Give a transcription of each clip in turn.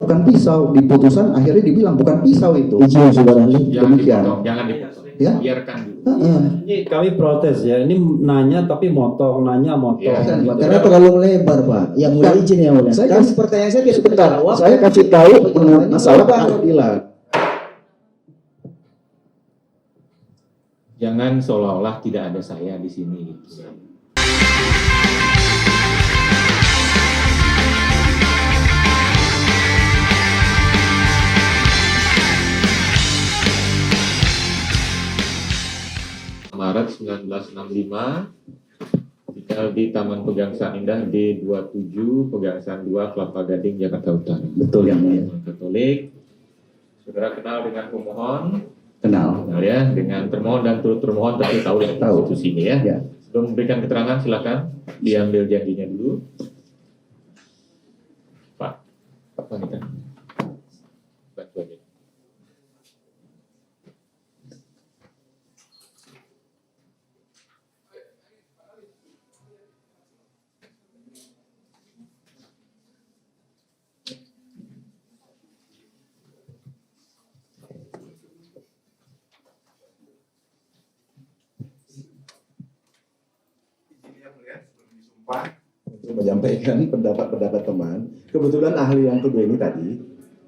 bukan pisau. Di putusan akhirnya dibilang bukan pisau itu. Izin saudara ahli. Demikian. Jangan dipotong. Ya. Biarkan dulu. Ini kami protes ya. Ini nanya tapi motong, nanya motong. Ya, kan, Gitu. Karena terlalu lebar Pak. Yang mulia izin ya mulia. Saya Kan pertanyaan saya tidak Sebentar, terjawab. saya kasih tahu masalah keadilan. Jangan seolah-olah tidak ada saya di sini. Gitu. Maret 1965, tinggal di Taman Pegangsaan Indah D27, Pegangsaan 2, Kelapa Gading, Jakarta Utara. Betul yang mulia. Katolik. Saudara kenal dengan pemohon, Kenal. kenal ya, dengan termohon dan turut termohon tentu tahu ya Tahu. institusi ini ya. Ya. Sebelum memberikan keterangan silakan diambil janjinya dulu. Pak, apa nih kan? Bantu aja. Untuk menyampaikan pendapat-pendapat teman. Kebetulan ahli yang kedua ini tadi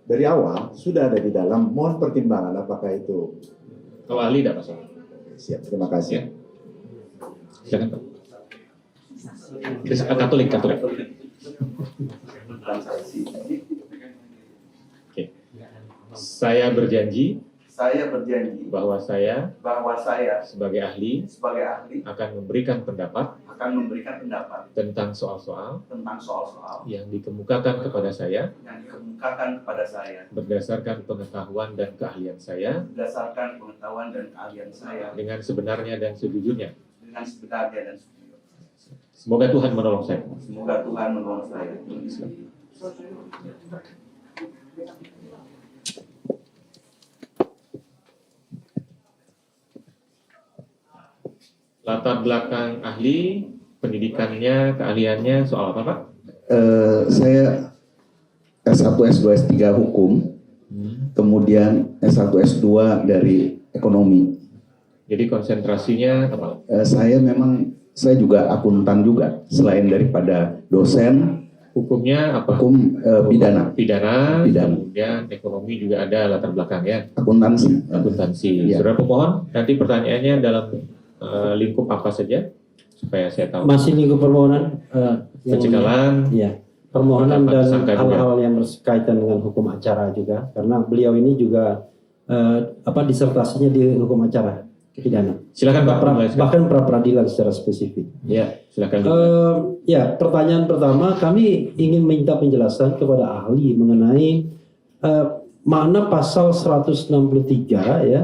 dari awal sudah ada di dalam, mohon pertimbangan apakah itu Kalau ahli tidak masalah. siap. Terima kasih. Ya. Silakan Pak. Katolik. Oke. Saya berjanji Saya berjanji bahwa saya bahwa saya sebagai ahli sebagai ahli akan memberikan pendapat akan memberikan pendapat tentang soal-soal tentang soal-soal yang dikemukakan kepada saya yang dikemukakan kepada saya berdasarkan pengetahuan dan keahlian saya berdasarkan pengetahuan dan keahlian saya dengan sebenarnya dan sejujurnya. dengan sebenarnya dan sejujurnya. Semoga Tuhan menolong saya. Semoga Tuhan menolong saya. Latar belakang ahli, pendidikannya, keahliannya soal apa Pak? Saya S1, S2, S3 hukum, kemudian S1, S2 dari ekonomi. Jadi konsentrasinya apa? Saya juga akuntan juga, selain daripada dosen Hukumnya apa? hukum pidana, Pidana, Pidana. kemudian ekonomi juga ada latar belakang ya. akuntansi. Akuntansi. Iya. Saudara pemohon, nanti pertanyaannya dalam lingkup apa saja supaya saya tahu. Masih lingkup permohonan Pencegahan, ya, permohonan Penetapan dan tersangka juga. hal-hal yang berkaitan dengan hukum acara juga, karena beliau ini juga disertasinya di hukum acara pidana. silakan Pak. Menjelaskan. Bahkan pra peradilan secara spesifik. Ya, silakan. Ya, pertanyaan pertama, kami ingin minta penjelasan kepada ahli mengenai makna pasal 163 ya,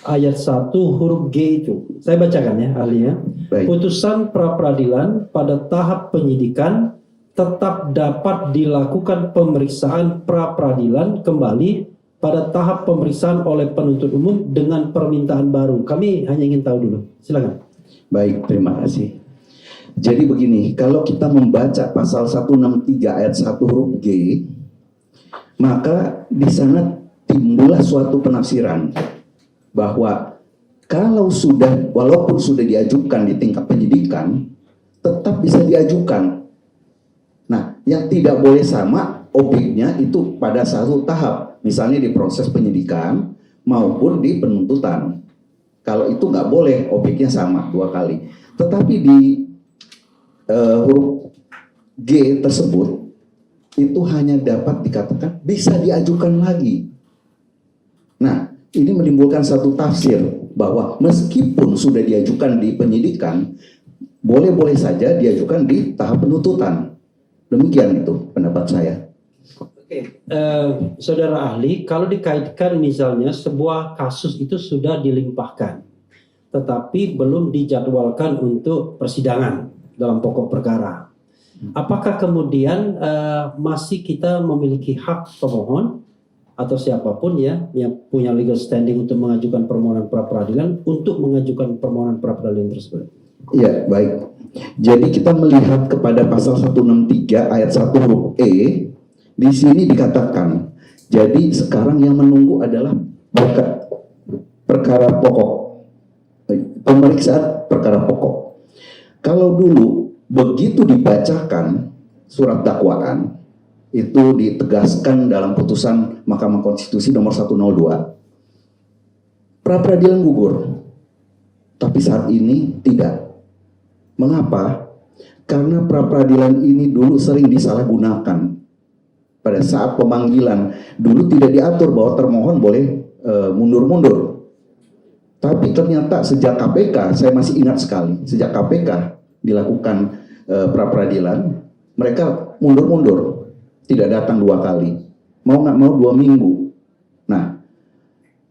ayat 1 huruf G itu. Saya bacakan ya ahli ya. Baik. Putusan pra peradilan pada tahap penyidikan tetap dapat dilakukan pemeriksaan pra peradilan kembali pada tahap pemeriksaan oleh penuntut umum dengan permintaan baru. Kami hanya ingin tahu dulu. Silakan. Baik, terima kasih. Jadi begini, kalau kita membaca pasal 163 ayat 1 huruf G, maka di sana timbullah suatu penafsiran bahwa kalau walaupun sudah diajukan di tingkat penyidikan, tetap bisa diajukan. Nah, yang tidak boleh sama objeknya itu pada satu tahap, misalnya di proses penyidikan maupun di penuntutan. Kalau itu nggak boleh objeknya sama dua kali. Tetapi di huruf G tersebut itu hanya dapat dikatakan bisa diajukan lagi. Nah, ini menimbulkan satu tafsir bahwa meskipun sudah diajukan di penyidikan, boleh-boleh saja diajukan di tahap penuntutan. Demikian itu pendapat saya. Oke, saudara ahli, kalau dikaitkan misalnya sebuah kasus itu sudah dilimpahkan, tetapi belum dijadwalkan untuk persidangan dalam pokok perkara, apakah kemudian masih kita memiliki hak pemohon atau siapapun ya yang punya legal standing untuk mengajukan permohonan pra peradilan untuk mengajukan permohonan pra peradilan tersebut? Iya, baik. Jadi kita melihat kepada pasal 163 ayat 1 huruf E, di sini dikatakan Jadi sekarang yang menunggu adalah perkara pokok, pemeriksaan perkara pokok. Kalau dulu begitu dibacakan surat dakwaan, itu ditegaskan dalam putusan Mahkamah Konstitusi nomor 102, pra-peradilan gugur. Tapi saat ini tidak. Mengapa? Karena pra-peradilan ini dulu sering disalahgunakan. Pada saat pemanggilan, dulu tidak diatur bahwa termohon boleh mundur-mundur. Tapi ternyata sejak KPK, saya masih ingat sekali, sejak KPK dilakukan pra-peradilan, mereka mundur-mundur, tidak datang 2 kali, mau nggak mau 2 minggu. Nah,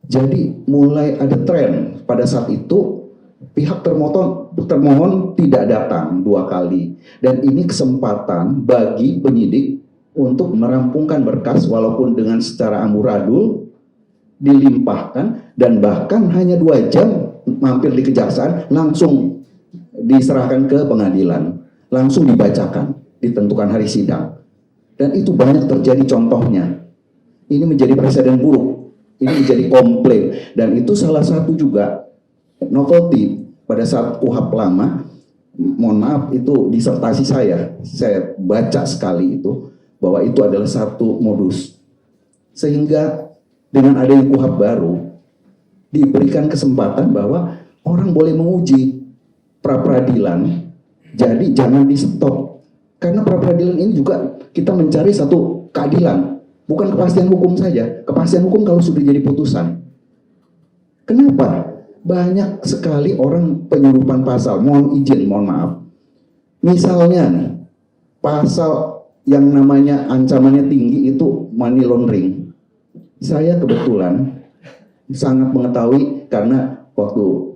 jadi mulai ada tren pada saat itu pihak termohon tidak datang 2 kali, dan ini kesempatan bagi penyidik untuk merampungkan berkas walaupun dengan secara amburadul, dilimpahkan, dan bahkan hanya 2 jam mampir di kejaksaan, langsung diserahkan ke pengadilan, langsung dibacakan, ditentukan hari sidang. Dan itu banyak terjadi contohnya. Ini menjadi presiden buruk, ini menjadi komplain, dan itu salah satu juga novelty pada saat KUHP lama. Mohon maaf, itu disertasi saya baca sekali itu, bahwa itu adalah satu modus. Sehingga dengan adanya KUHP baru, diberikan kesempatan bahwa orang boleh menguji pra-peradilan, jadi jangan di stop. Karena pra-peradilan ini juga kita mencari satu keadilan, bukan kepastian hukum saja. Kepastian hukum kalau sudah jadi putusan. Kenapa? Banyak sekali orang penyeludupan pasal, mohon maaf. Misalnya nih, pasal yang namanya ancamannya tinggi itu money laundering. Saya kebetulan sangat mengetahui karena waktu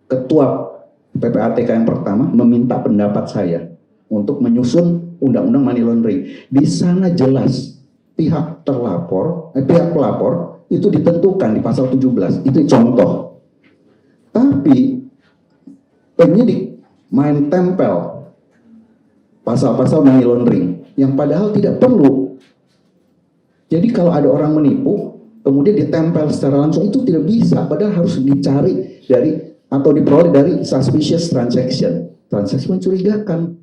ketua PPATK yang pertama meminta pendapat saya untuk menyusun undang-undang money laundering. Di sana jelas pihak pelapor itu ditentukan di pasal 17. Itu contoh. Tapi penyidik main tempel pasal-pasal money laundering yang padahal tidak perlu. Jadi kalau ada orang menipu, kemudian ditempel secara langsung, itu tidak bisa. Padahal harus dicari dari atau diperoleh dari suspicious transaction, transaksi mencurigakan.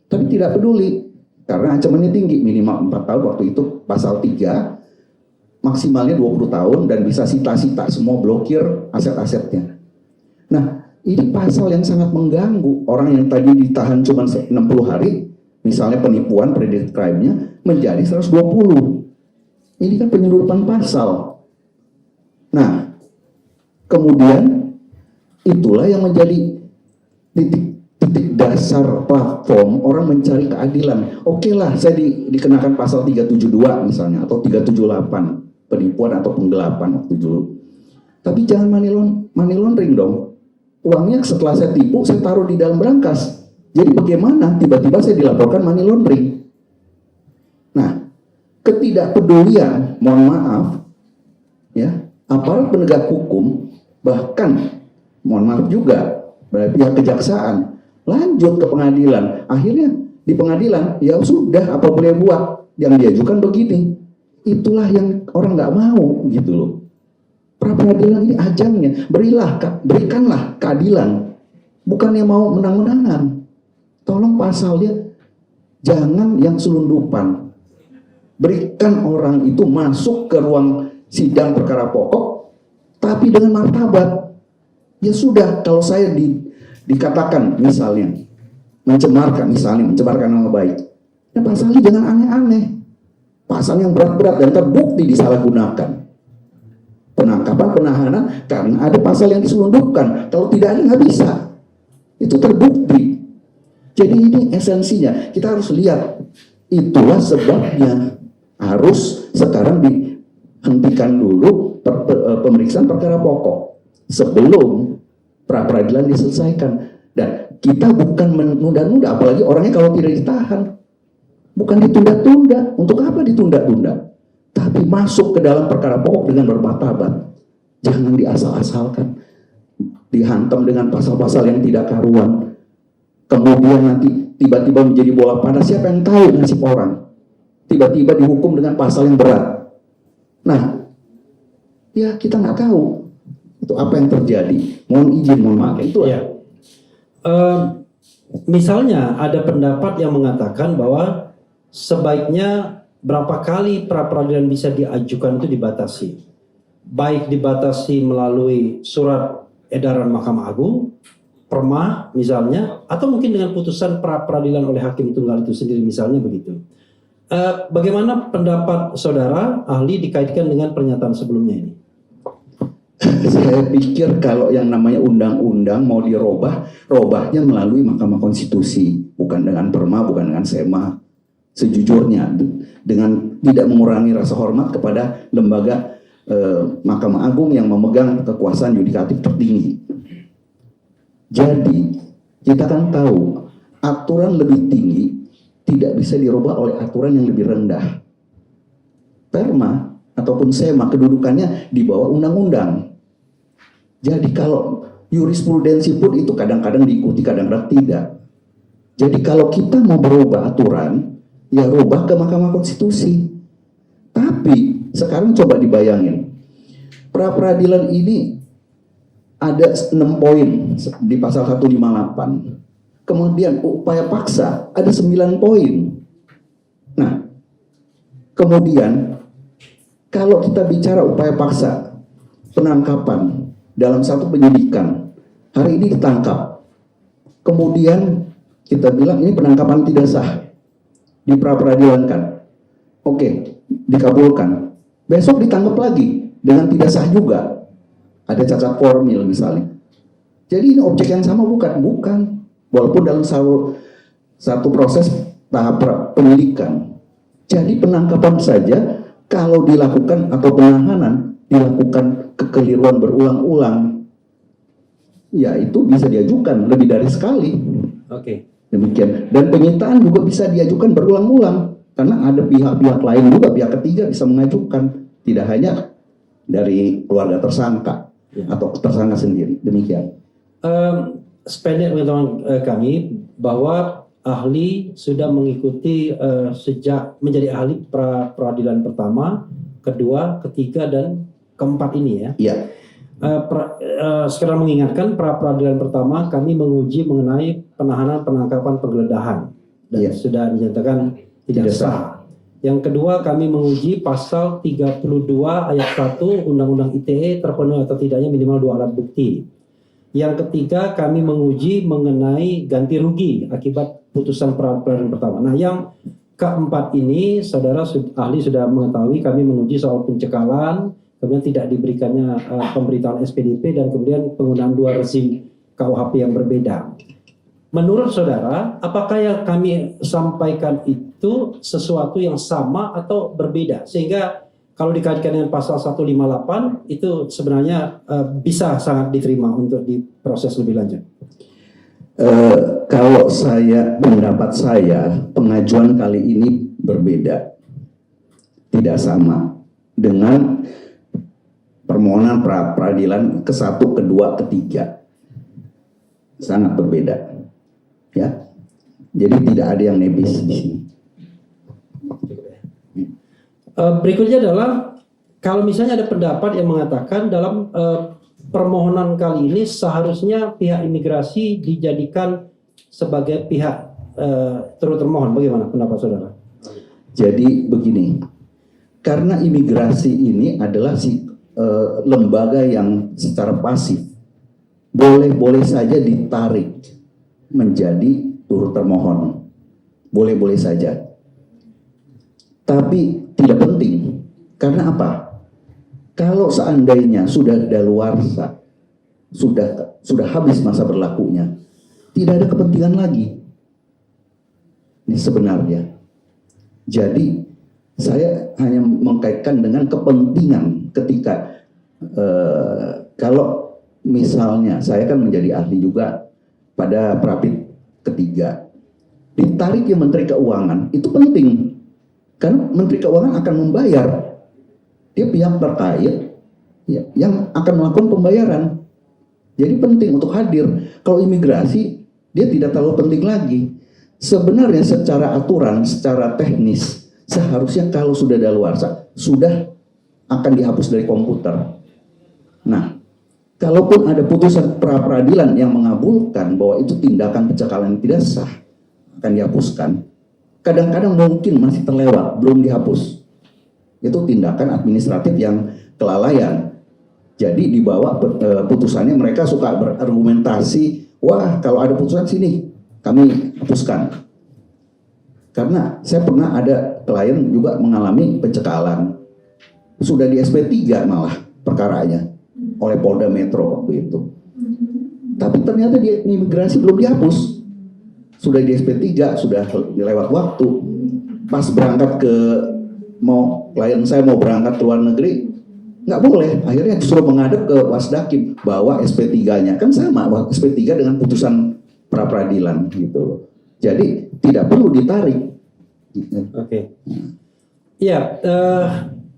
Tapi tidak peduli, karena ancamannya tinggi, minimal 4 tahun waktu itu pasal 3, maksimalnya 20 tahun, dan bisa sita-sita semua, blokir aset-asetnya. Nah, ini pasal yang sangat mengganggu. Orang yang tadi ditahan cuma 60 hari, misalnya penipuan, predicate crime-nya, menjadi 120. Ini kan penyeludupan pasal. Nah, kemudian itulah yang menjadi titik dasar platform orang mencari keadilan. Oke lah, saya dikenakan pasal 372 misalnya, atau 378, penipuan atau penggelapan waktu dulu. Tapi jangan money laundering dong. Uangnya setelah saya tipu, saya taruh di dalam berangkas. Jadi bagaimana tiba-tiba saya dilaporkan money laundering? Nah, ketidakpedulian, mohon maaf, ya, aparat penegak hukum, bahkan, mohon maaf juga, pihak kejaksaan, lanjut ke pengadilan. Akhirnya di pengadilan, ya sudah, apa boleh buat, yang diajukan begini. Itulah yang orang nggak mau, gitu loh. Pra-peradilan ini ajangnya, berikanlah keadilan, bukannya mau menang-menangan. Tolong pasalnya jangan yang selundupan. Berikan orang itu masuk ke ruang sidang perkara pokok, tapi dengan martabat. Ya sudah, kalau saya dikatakan misalnya mencemarkan nama baik, ya pasalnya jangan aneh-aneh. Pasal yang berat-berat dan terbukti disalahgunakan. Penangkapan, penahanan, karena ada pasal yang diselundupkan. Kalau tidak ada, nggak bisa. Itu terbukti. Jadi ini esensinya. Kita harus lihat. Itulah sebabnya harus sekarang dihentikan dulu pemeriksaan perkara pokok sebelum pra-peradilan diselesaikan. Dan kita bukan menunda-nunda, apalagi orangnya kalau tidak ditahan. Bukan ditunda-tunda. Untuk apa ditunda-tunda? Tapi masuk ke dalam perkara pokok dengan bermartabat. Jangan diasal-asalkan. Dihantam dengan pasal-pasal yang tidak karuan. Kemudian nanti tiba-tiba menjadi bola panas. Siapa yang tahu nasib orang? Tiba-tiba dihukum dengan pasal yang berat. Nah, ya kita nggak tahu itu apa yang terjadi. Mohon izin, mohon maaf. Itu Ya. Misalnya ada pendapat yang mengatakan bahwa sebaiknya berapa kali pra peradilan bisa diajukan itu dibatasi. Baik dibatasi melalui surat edaran Mahkamah Agung, perma misalnya, atau mungkin dengan putusan pra peradilan oleh hakim tunggal itu sendiri misalnya begitu. Bagaimana pendapat saudara ahli dikaitkan dengan pernyataan sebelumnya ini? saya pikir kalau yang namanya undang-undang mau dirubah, robahnya melalui Mahkamah Konstitusi, bukan dengan perma, bukan dengan sema. Sejujurnya, dengan tidak mengurangi rasa hormat kepada lembaga Mahkamah Agung yang memegang kekuasaan yudikatif tertinggi. Jadi kita kan tahu aturan lebih tinggi tidak bisa dirubah oleh aturan yang lebih rendah. Perma ataupun sema kedudukannya di bawah undang-undang. Jadi kalau jurisprudensi pun itu kadang-kadang diikuti, kadang-kadang tidak. Jadi kalau kita mau berubah aturan, ya rubah ke Mahkamah Konstitusi. Tapi sekarang coba dibayangin, pra peradilan ini ada 6 poin di pasal 158. Kemudian upaya paksa ada 9 poin. Nah, kemudian kalau kita bicara upaya paksa, penangkapan dalam satu penyidikan, hari ini ditangkap. Kemudian kita bilang ini penangkapan tidak sah, diperadilankan. Oke, dikabulkan. Besok ditangkap lagi dengan tidak sah juga. Ada cacat formil misalnya. Jadi ini objek yang sama bukan? Bukan. Walaupun dalam satu proses tahap penyidikan. Jadi penangkapan saja kalau dilakukan atau penahanan dilakukan kekeliruan berulang-ulang, ya itu bisa diajukan lebih dari sekali. Oke. Demikian. Dan penyitaan juga bisa diajukan berulang-ulang karena ada pihak-pihak lain juga, pihak ketiga bisa mengajukan, tidak hanya dari keluarga tersangka atau tersangka sendiri. Demikian. Sependek pengetahuan kami bahwa ahli sudah mengikuti sejak menjadi ahli pra peradilan pertama, kedua, ketiga, dan keempat ini ya. Iya. Sekarang mengingatkan pra peradilan pertama kami menguji mengenai penahanan, penangkapan, penggeledahan dan Iya. sudah dinyatakan tidak sah. Yang kedua kami menguji pasal 32 ayat 1 Undang-Undang ITE terpenuhi atau tidaknya minimal 2 alat bukti. Yang ketiga kami menguji mengenai ganti rugi akibat putusan pra peradilan pertama. Nah, yang keempat ini saudara ahli sudah mengetahui kami menguji soal pencekalan, kemudian tidak diberikannya pemberitahuan SPDP dan kemudian penggunaan 2 rezim KUHP yang berbeda. Menurut saudara, apakah yang kami sampaikan itu sesuatu yang sama atau berbeda? Sehingga kalau dikaitkan dengan pasal 158 itu sebenarnya bisa sangat diterima untuk diproses lebih lanjut. Kalau pendapat saya, pengajuan kali ini berbeda, tidak sama dengan permohonan pra peradilan ke-1, kedua, ketiga, sangat berbeda, ya. Jadi tidak ada yang nebis di sini. Berikutnya adalah kalau misalnya ada pendapat yang mengatakan dalam permohonan kali ini seharusnya pihak imigrasi dijadikan sebagai pihak turut termohon. Bagaimana pendapat saudara? Jadi begini, karena imigrasi ini adalah lembaga yang secara pasif boleh-boleh saja ditarik menjadi turut termohon, boleh-boleh saja. Tapi tidak penting, karena apa? Kalau seandainya sudah daluarsa, sudah habis masa berlakunya, tidak ada kepentingan lagi. Ini sebenarnya. Jadi saya hanya mengkaitkan dengan kepentingan ketika kalau misalnya saya kan menjadi ahli juga pada Prapit ketiga, ditariknya Menteri Keuangan itu penting. Karena Menteri Keuangan akan membayar, dia pihak terkait ya, yang akan melakukan pembayaran. Jadi penting untuk hadir. Kalau imigrasi, dia tidak terlalu penting lagi. Sebenarnya secara aturan, secara teknis, seharusnya kalau sudah daluarsa, sudah akan dihapus dari komputer. Nah, kalaupun ada putusan pra peradilan yang mengabulkan bahwa itu tindakan pencekalan yang tidak sah, akan dihapuskan. Kadang-kadang mungkin masih terlewat, belum dihapus. Itu tindakan administratif yang kelalaian. Jadi dibawa putusannya, mereka suka berargumentasi, wah kalau ada putusan sini, kami hapuskan. Karena saya pernah ada klien juga mengalami pencekalan. Sudah di SP3 malah perkaranya oleh Polda Metro waktu itu. Tapi ternyata di imigrasi belum dihapus. Sudah di SP3, sudah lewat waktu. Pas berangkat klien saya mau berangkat ke luar negeri, nggak boleh. Akhirnya justru menghadap ke Wasdakim bawa SP3-nya. Kan sama SP3 dengan putusan pra peradilan gitu. Jadi tidak perlu ditarik. Oke. Ya,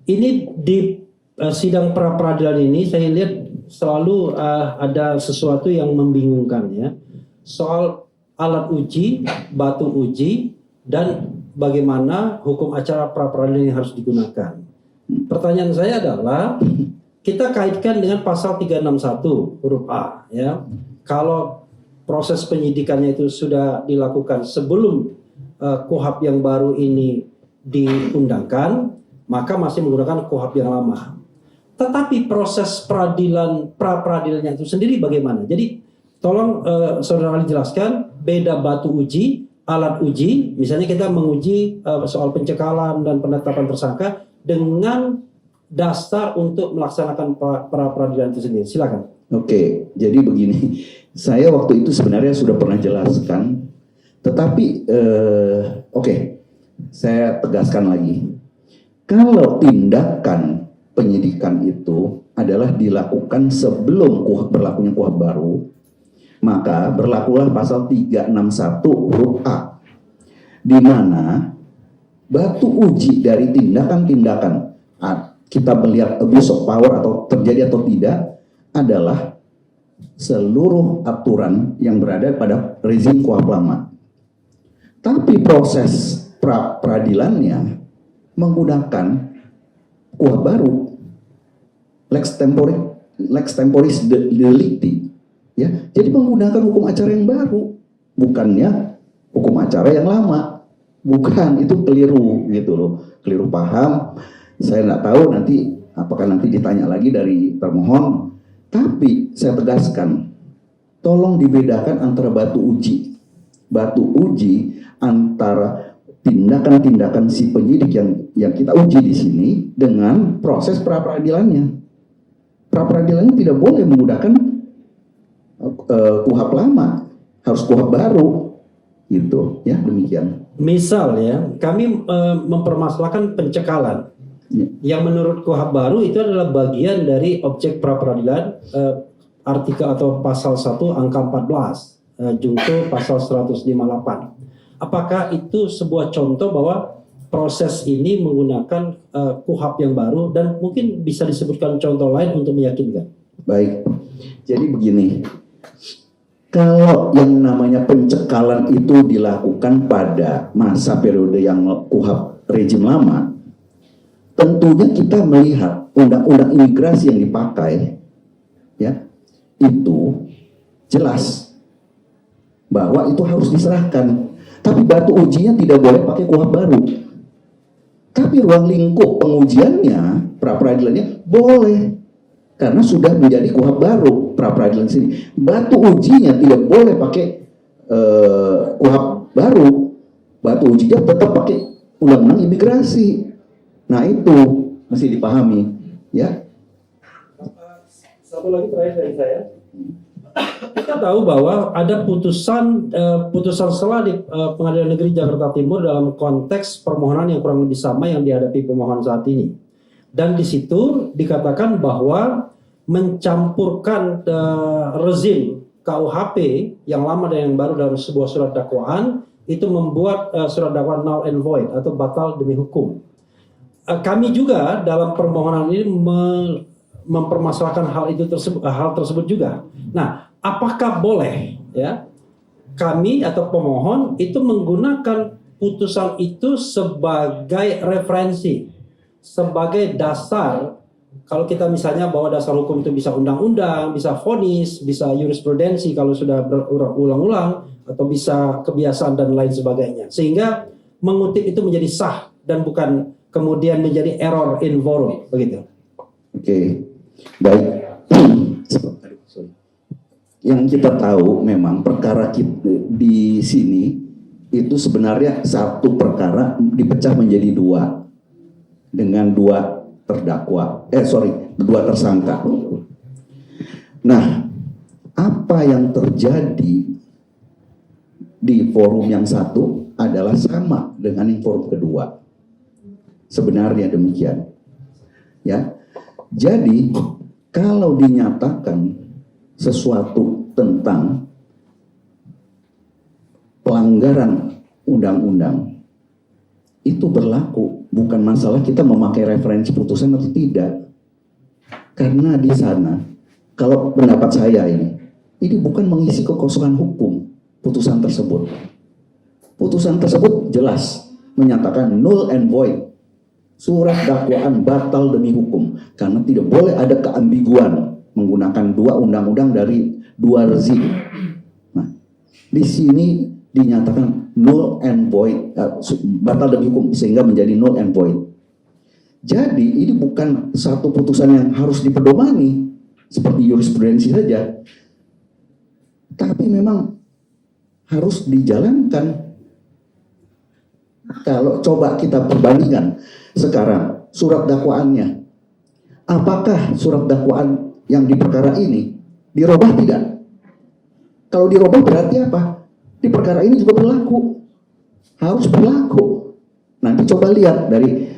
ini di sidang pra peradilan ini saya lihat selalu ada sesuatu yang membingungkan ya. Soal alat uji, batu uji, dan bagaimana hukum acara pra peradilan yang harus digunakan. Pertanyaan saya adalah, kita kaitkan dengan pasal 361 huruf A ya. Kalau proses penyidikannya itu sudah dilakukan sebelum KUHP yang baru ini diundangkan, maka masih menggunakan KUHP yang lama. Tetapi proses peradilan pra peradilannya itu sendiri bagaimana? Jadi tolong saudara Ali jelaskan beda batu uji, alat uji. Misalnya kita menguji soal pencekalan dan penetapan tersangka dengan dasar untuk melaksanakan pra peradilan itu sendiri. Silakan. Oke, jadi begini, saya waktu itu sebenarnya sudah pernah jelaskan, tetapi saya tegaskan lagi. Kalau tindakan penyidikan itu adalah dilakukan sebelum berlakunya KUHP baru, maka berlakulah pasal 361 huruf A, di mana batu uji dari tindakan-tindakan kita melihat abuse of power atau terjadi atau tidak adalah seluruh aturan yang berada pada rezim KUHP lama. Tapi proses peradilannya menggunakan KUHP baru, lex temporis delicti, ya. Jadi menggunakan hukum acara yang baru, bukannya hukum acara yang lama. Bukan, itu keliru gitu loh, keliru paham. Saya nggak tahu nanti apakah nanti ditanya lagi dari termohon. Tapi saya tegaskan, tolong dibedakan antara batu uji. Batu uji antara tindakan-tindakan si penyidik yang kita uji di sini dengan proses pra peradilannya. Pra peradilannya tidak boleh menggunakan KUHP lama, harus KUHP baru, gitu ya, demikian. Misal ya, kami mempermasalahkan pencekalan. Yang menurut KUHP baru itu adalah bagian dari objek pra peradilan, artikel atau pasal 1 angka 14 jungto pasal 158. Apakah itu sebuah contoh bahwa proses ini menggunakan KUHP yang baru, dan mungkin bisa disebutkan contoh lain untuk meyakinkan? Baik, jadi begini, kalau yang namanya pencekalan itu dilakukan pada masa periode yang KUHP rejim lama, tentunya kita melihat undang-undang imigrasi yang dipakai, ya, itu jelas bahwa itu harus diserahkan. Tapi batu ujinya tidak boleh pakai KUHP baru. Tapi ruang lingkup pengujiannya, pra peradilannya boleh, karena sudah menjadi KUHP baru pra peradilan sini. Batu ujinya tidak boleh pakai KUHP baru. Batu ujinya tetap pakai undang-undang imigrasi. Nah itu mesti dipahami, ya. Satu lagi terakhir dari saya. Kita tahu bahwa ada putusan selah di Pengadilan Negeri Jakarta Timur dalam konteks permohonan yang kurang lebih sama yang dihadapi pemohon saat ini. Dan di situ dikatakan bahwa mencampurkan rezim KUHP yang lama dan yang baru dalam sebuah surat dakwaan itu membuat surat dakwaan null and void atau batal demi hukum. Kami juga dalam permohonan ini mempermasalahkan hal tersebut juga. Nah, apakah boleh ya kami atau pemohon itu menggunakan putusan itu sebagai referensi, sebagai dasar Kalau kita misalnya bahwa dasar hukum itu bisa undang-undang, bisa vonis, bisa jurisprudensi kalau sudah berulang-ulang, atau bisa kebiasaan dan lain sebagainya. Sehingga mengutip itu menjadi sah dan bukan kemudian menjadi error in forum, begitu. Oke, baik. Yang kita tahu memang perkara kita di sini itu sebenarnya satu perkara dipecah menjadi dua dengan dua dua tersangka. Nah, apa yang terjadi di forum yang satu adalah sama dengan yang forum kedua. Sebenarnya demikian. Ya. Jadi, kalau dinyatakan sesuatu tentang pelanggaran undang-undang, itu berlaku, bukan masalah kita memakai referensi putusan atau tidak. Karena di sana, kalau pendapat saya ini bukan mengisi kekosongan hukum putusan tersebut. Putusan tersebut jelas menyatakan null and void. Surat dakwaan batal demi hukum, karena tidak boleh ada keambiguan menggunakan dua undang-undang dari dua rezim. Nah, di sini dinyatakan null and void, batal demi hukum, sehingga menjadi null and void. Jadi ini bukan satu putusan yang harus dipedomani seperti jurisprudensi saja, tapi memang harus dijalankan. Kalau coba kita perbandingkan sekarang surat dakwaannya, apakah surat dakwaan yang di perkara ini dirubah tidak? Kalau dirubah berarti apa? Di perkara ini juga berlaku, harus berlaku. Nanti coba lihat dari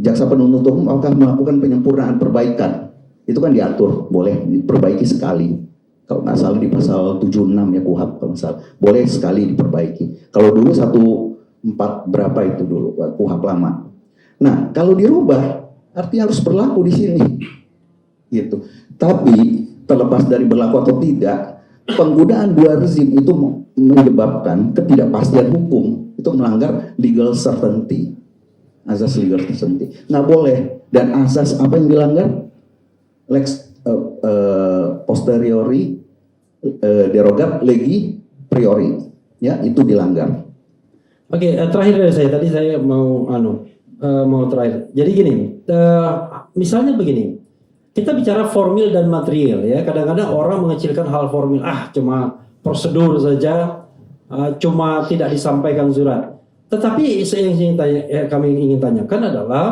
jaksa penuntut umum apakah melakukan penyempurnaan perbaikan. Itu kan diatur, boleh diperbaiki sekali. Kalau nggak salah di pasal 76 ya KUHP, kalau nggak salah boleh sekali diperbaiki. Kalau dulu 14 berapa itu dulu KUHP lama. Nah, kalau dirubah artinya harus berlaku di sini. Gitu. Tapi terlepas dari berlaku atau tidak, penggunaan dua rezim itu menyebabkan ketidakpastian hukum, itu melanggar legal certainty, asas legal certainty. Nggak boleh. Dan asas apa yang dilanggar? Lex posteriori derogat legi priori, ya, itu dilanggar. Oke, terakhir dari saya tadi saya mau terakhir. Jadi gini, misalnya begini. Kita bicara formil dan material ya. Kadang-kadang orang mengecilkan hal formil, cuma prosedur saja, cuma tidak disampaikan surat. Tetapi kami ingin tanyakan adalah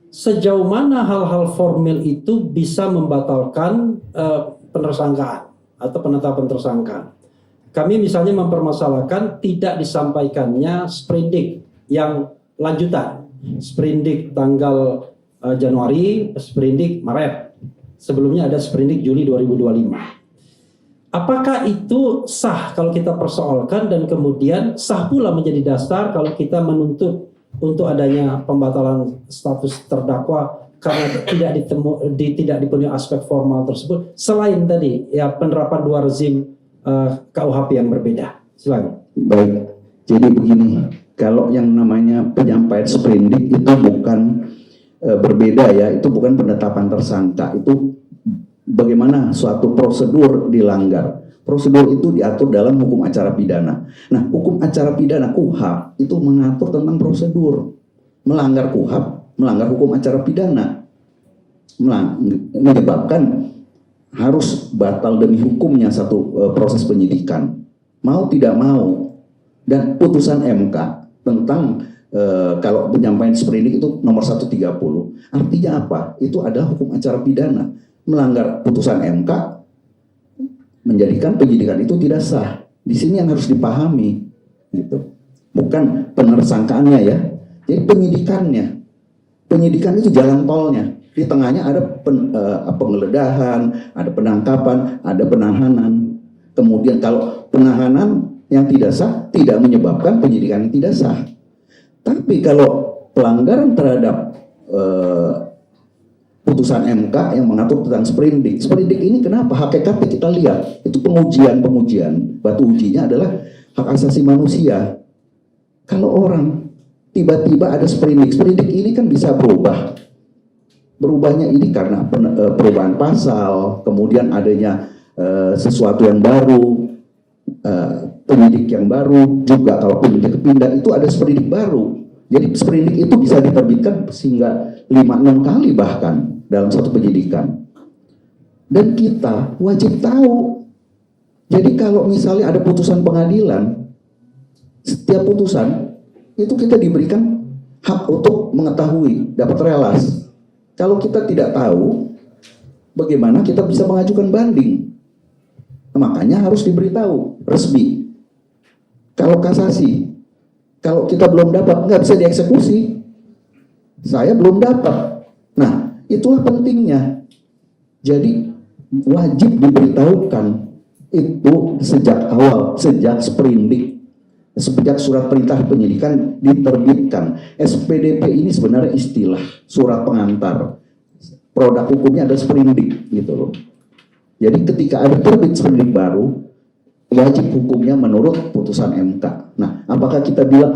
sejauh mana hal-hal formil itu bisa membatalkan penersangkaan atau penetapan tersangka. Kami misalnya mempermasalahkan tidak disampaikannya sprindik yang lanjutan, sprindik tanggal Januari, sprindik Maret. Sebelumnya ada sprindik Juli 2025. Apakah itu sah kalau kita persoalkan dan kemudian sah pula menjadi dasar kalau kita menuntut untuk adanya pembatalan status terdakwa karena tidak dipenuhi aspek formal tersebut, selain tadi ya penerapan dua rezim KUHP yang berbeda. Silakan. Baik. Jadi begini, kalau yang namanya penyampaian sprindik itu bukan berbeda ya, itu bukan penetapan tersangka, itu bagaimana suatu prosedur dilanggar. Prosedur itu diatur dalam hukum acara pidana. Nah, hukum acara pidana KUHP itu mengatur tentang prosedur. Melanggar KUHP, melanggar hukum acara pidana, menyebabkan harus batal demi hukumnya satu proses penyidikan. Mau tidak mau. Dan putusan MK tentang kalau penyampaian sprindik itu nomor 130. Artinya apa? Itu adalah hukum acara pidana. Melanggar putusan MK menjadikan penyidikan itu tidak sah. Di sini yang harus dipahami, gitu. Bukan penersangkaannya ya. Jadi penyidikannya. Penyidikan itu jalan tolnya. Di tengahnya ada penggeledahan, ada penangkapan, ada penahanan. Kemudian kalau penahanan yang tidak sah tidak menyebabkan penyidikan yang tidak sah. Tapi kalau pelanggaran terhadap putusan MK yang mengatur tentang sprindik ini kenapa? Hakikatnya kita lihat, itu pengujian, batu ujinya adalah hak asasi manusia. Kalau orang tiba-tiba ada sprindik ini kan bisa berubah. Berubahnya ini karena perubahan pasal, kemudian adanya sesuatu yang baru, penyidik yang baru, juga kalau penyidik pindah itu ada sprindik baru. Jadi sprindik itu bisa diterbitkan sehingga 5-6 kali bahkan dalam satu penyidikan. Dan kita wajib tahu. Jadi kalau misalnya ada putusan pengadilan, setiap putusan itu kita diberikan hak untuk mengetahui, dapat relas. Kalau kita tidak tahu, bagaimana kita bisa mengajukan banding? Makanya harus diberitahu resmi. Kalau kasasi, kalau kita belum dapat, nggak bisa dieksekusi. Saya belum dapat. Nah, itulah pentingnya. Jadi wajib diberitahukan itu sejak awal, sejak sprindik, sejak surat perintah penyidikan diterbitkan. SPDP ini sebenarnya istilah surat pengantar. Produk hukumnya ada sprindik gitu loh. Jadi ketika ada terbit sprindik baru, wajib hukumnya menurut putusan MK. Nah, apakah kita bilang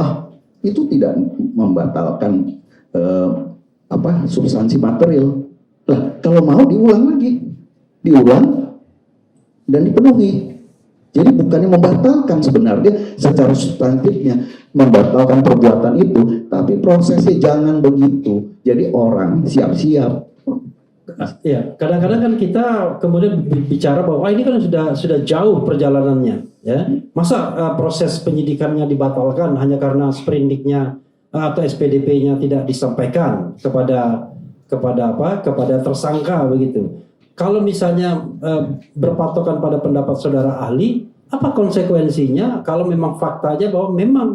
itu tidak membatalkan substansi material? Lah, kalau mau diulang lagi, diulang dan dipenuhi. Jadi bukannya membatalkan sebenarnya secara substantifnya, membatalkan perbuatan itu, tapi prosesnya jangan begitu. Jadi orang siap-siap. Ya, kadang-kadang kan kita kemudian bicara bahwa ini kan sudah jauh perjalanannya, ya. Masa proses penyidikannya dibatalkan hanya karena sprindiknya atau SPDP-nya tidak disampaikan kepada tersangka begitu. Kalau misalnya berpatokan pada pendapat saudara ahli, apa konsekuensinya kalau memang faktanya bahwa memang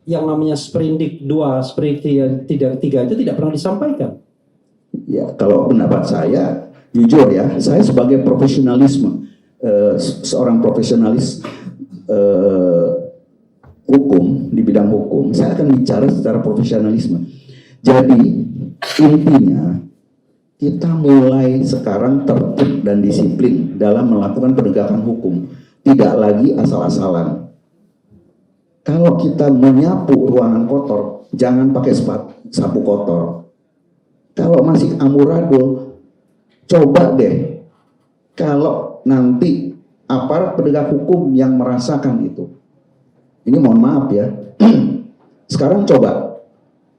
yang namanya sprindik 2, sprindik 3 itu tidak pernah disampaikan? Ya, kalau pendapat saya, jujur ya, saya sebagai seorang profesionalis hukum, di bidang hukum, saya akan bicara secara profesionalisme. Jadi, intinya, kita mulai sekarang tertib dan disiplin dalam melakukan penegakan hukum. Tidak lagi asal-asalan. Kalau kita menyapu ruangan kotor, jangan pakai sapu kotor. Kalau masih amburadul, coba deh kalau nanti aparat penegak hukum yang merasakan itu. Ini mohon maaf ya. Sekarang coba,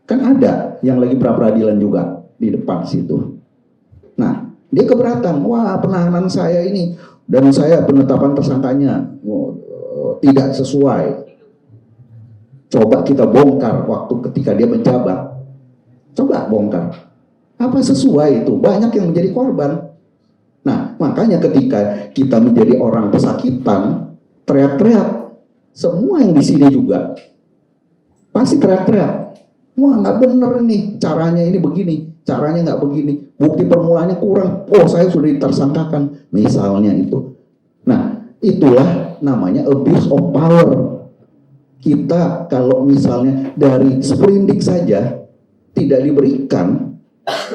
kan ada yang lagi pra-peradilan juga di depan situ. Nah, dia keberatan, wah penahanan saya ini dan saya penetapan tersangkanya tidak sesuai. Coba kita bongkar waktu ketika dia menjabat. Coba bongkar. Apa sesuai itu? Banyak yang menjadi korban. Nah, makanya ketika kita menjadi orang pesakitan, teriak-teriak. Semua yang di sini juga pasti teriak-teriak. Wah, nggak bener nih, caranya ini begini, caranya nggak begini, bukti permulaannya kurang. Oh, saya sudah ditersangkakan, misalnya itu. Nah, itulah namanya abuse of power. Kita kalau misalnya dari sprindik saja tidak diberikan,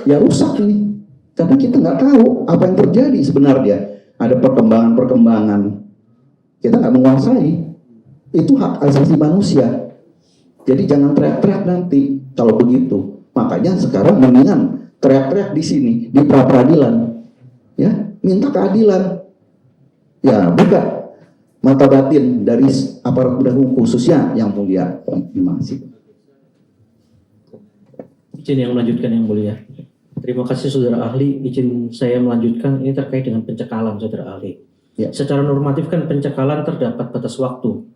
ya rusak nih, karena kita nggak tahu apa yang terjadi sebenarnya. Ada perkembangan-perkembangan, kita nggak menguasai. Itu hak asasi manusia. Jadi jangan teriak-teriak nanti kalau begitu. Makanya sekarang mendingan teriak-teriak di sini di pra-peradilan, ya, minta keadilan. Ya, buka mata batin dari aparat penegak hukum khususnya yang mulia. Terima kasih. Izin yang melanjutkan yang mulia. Terima kasih saudara ahli. Izin saya melanjutkan, ini terkait dengan pencekalan saudara ahli. Ya. Secara normatif kan pencekalan terdapat batas waktu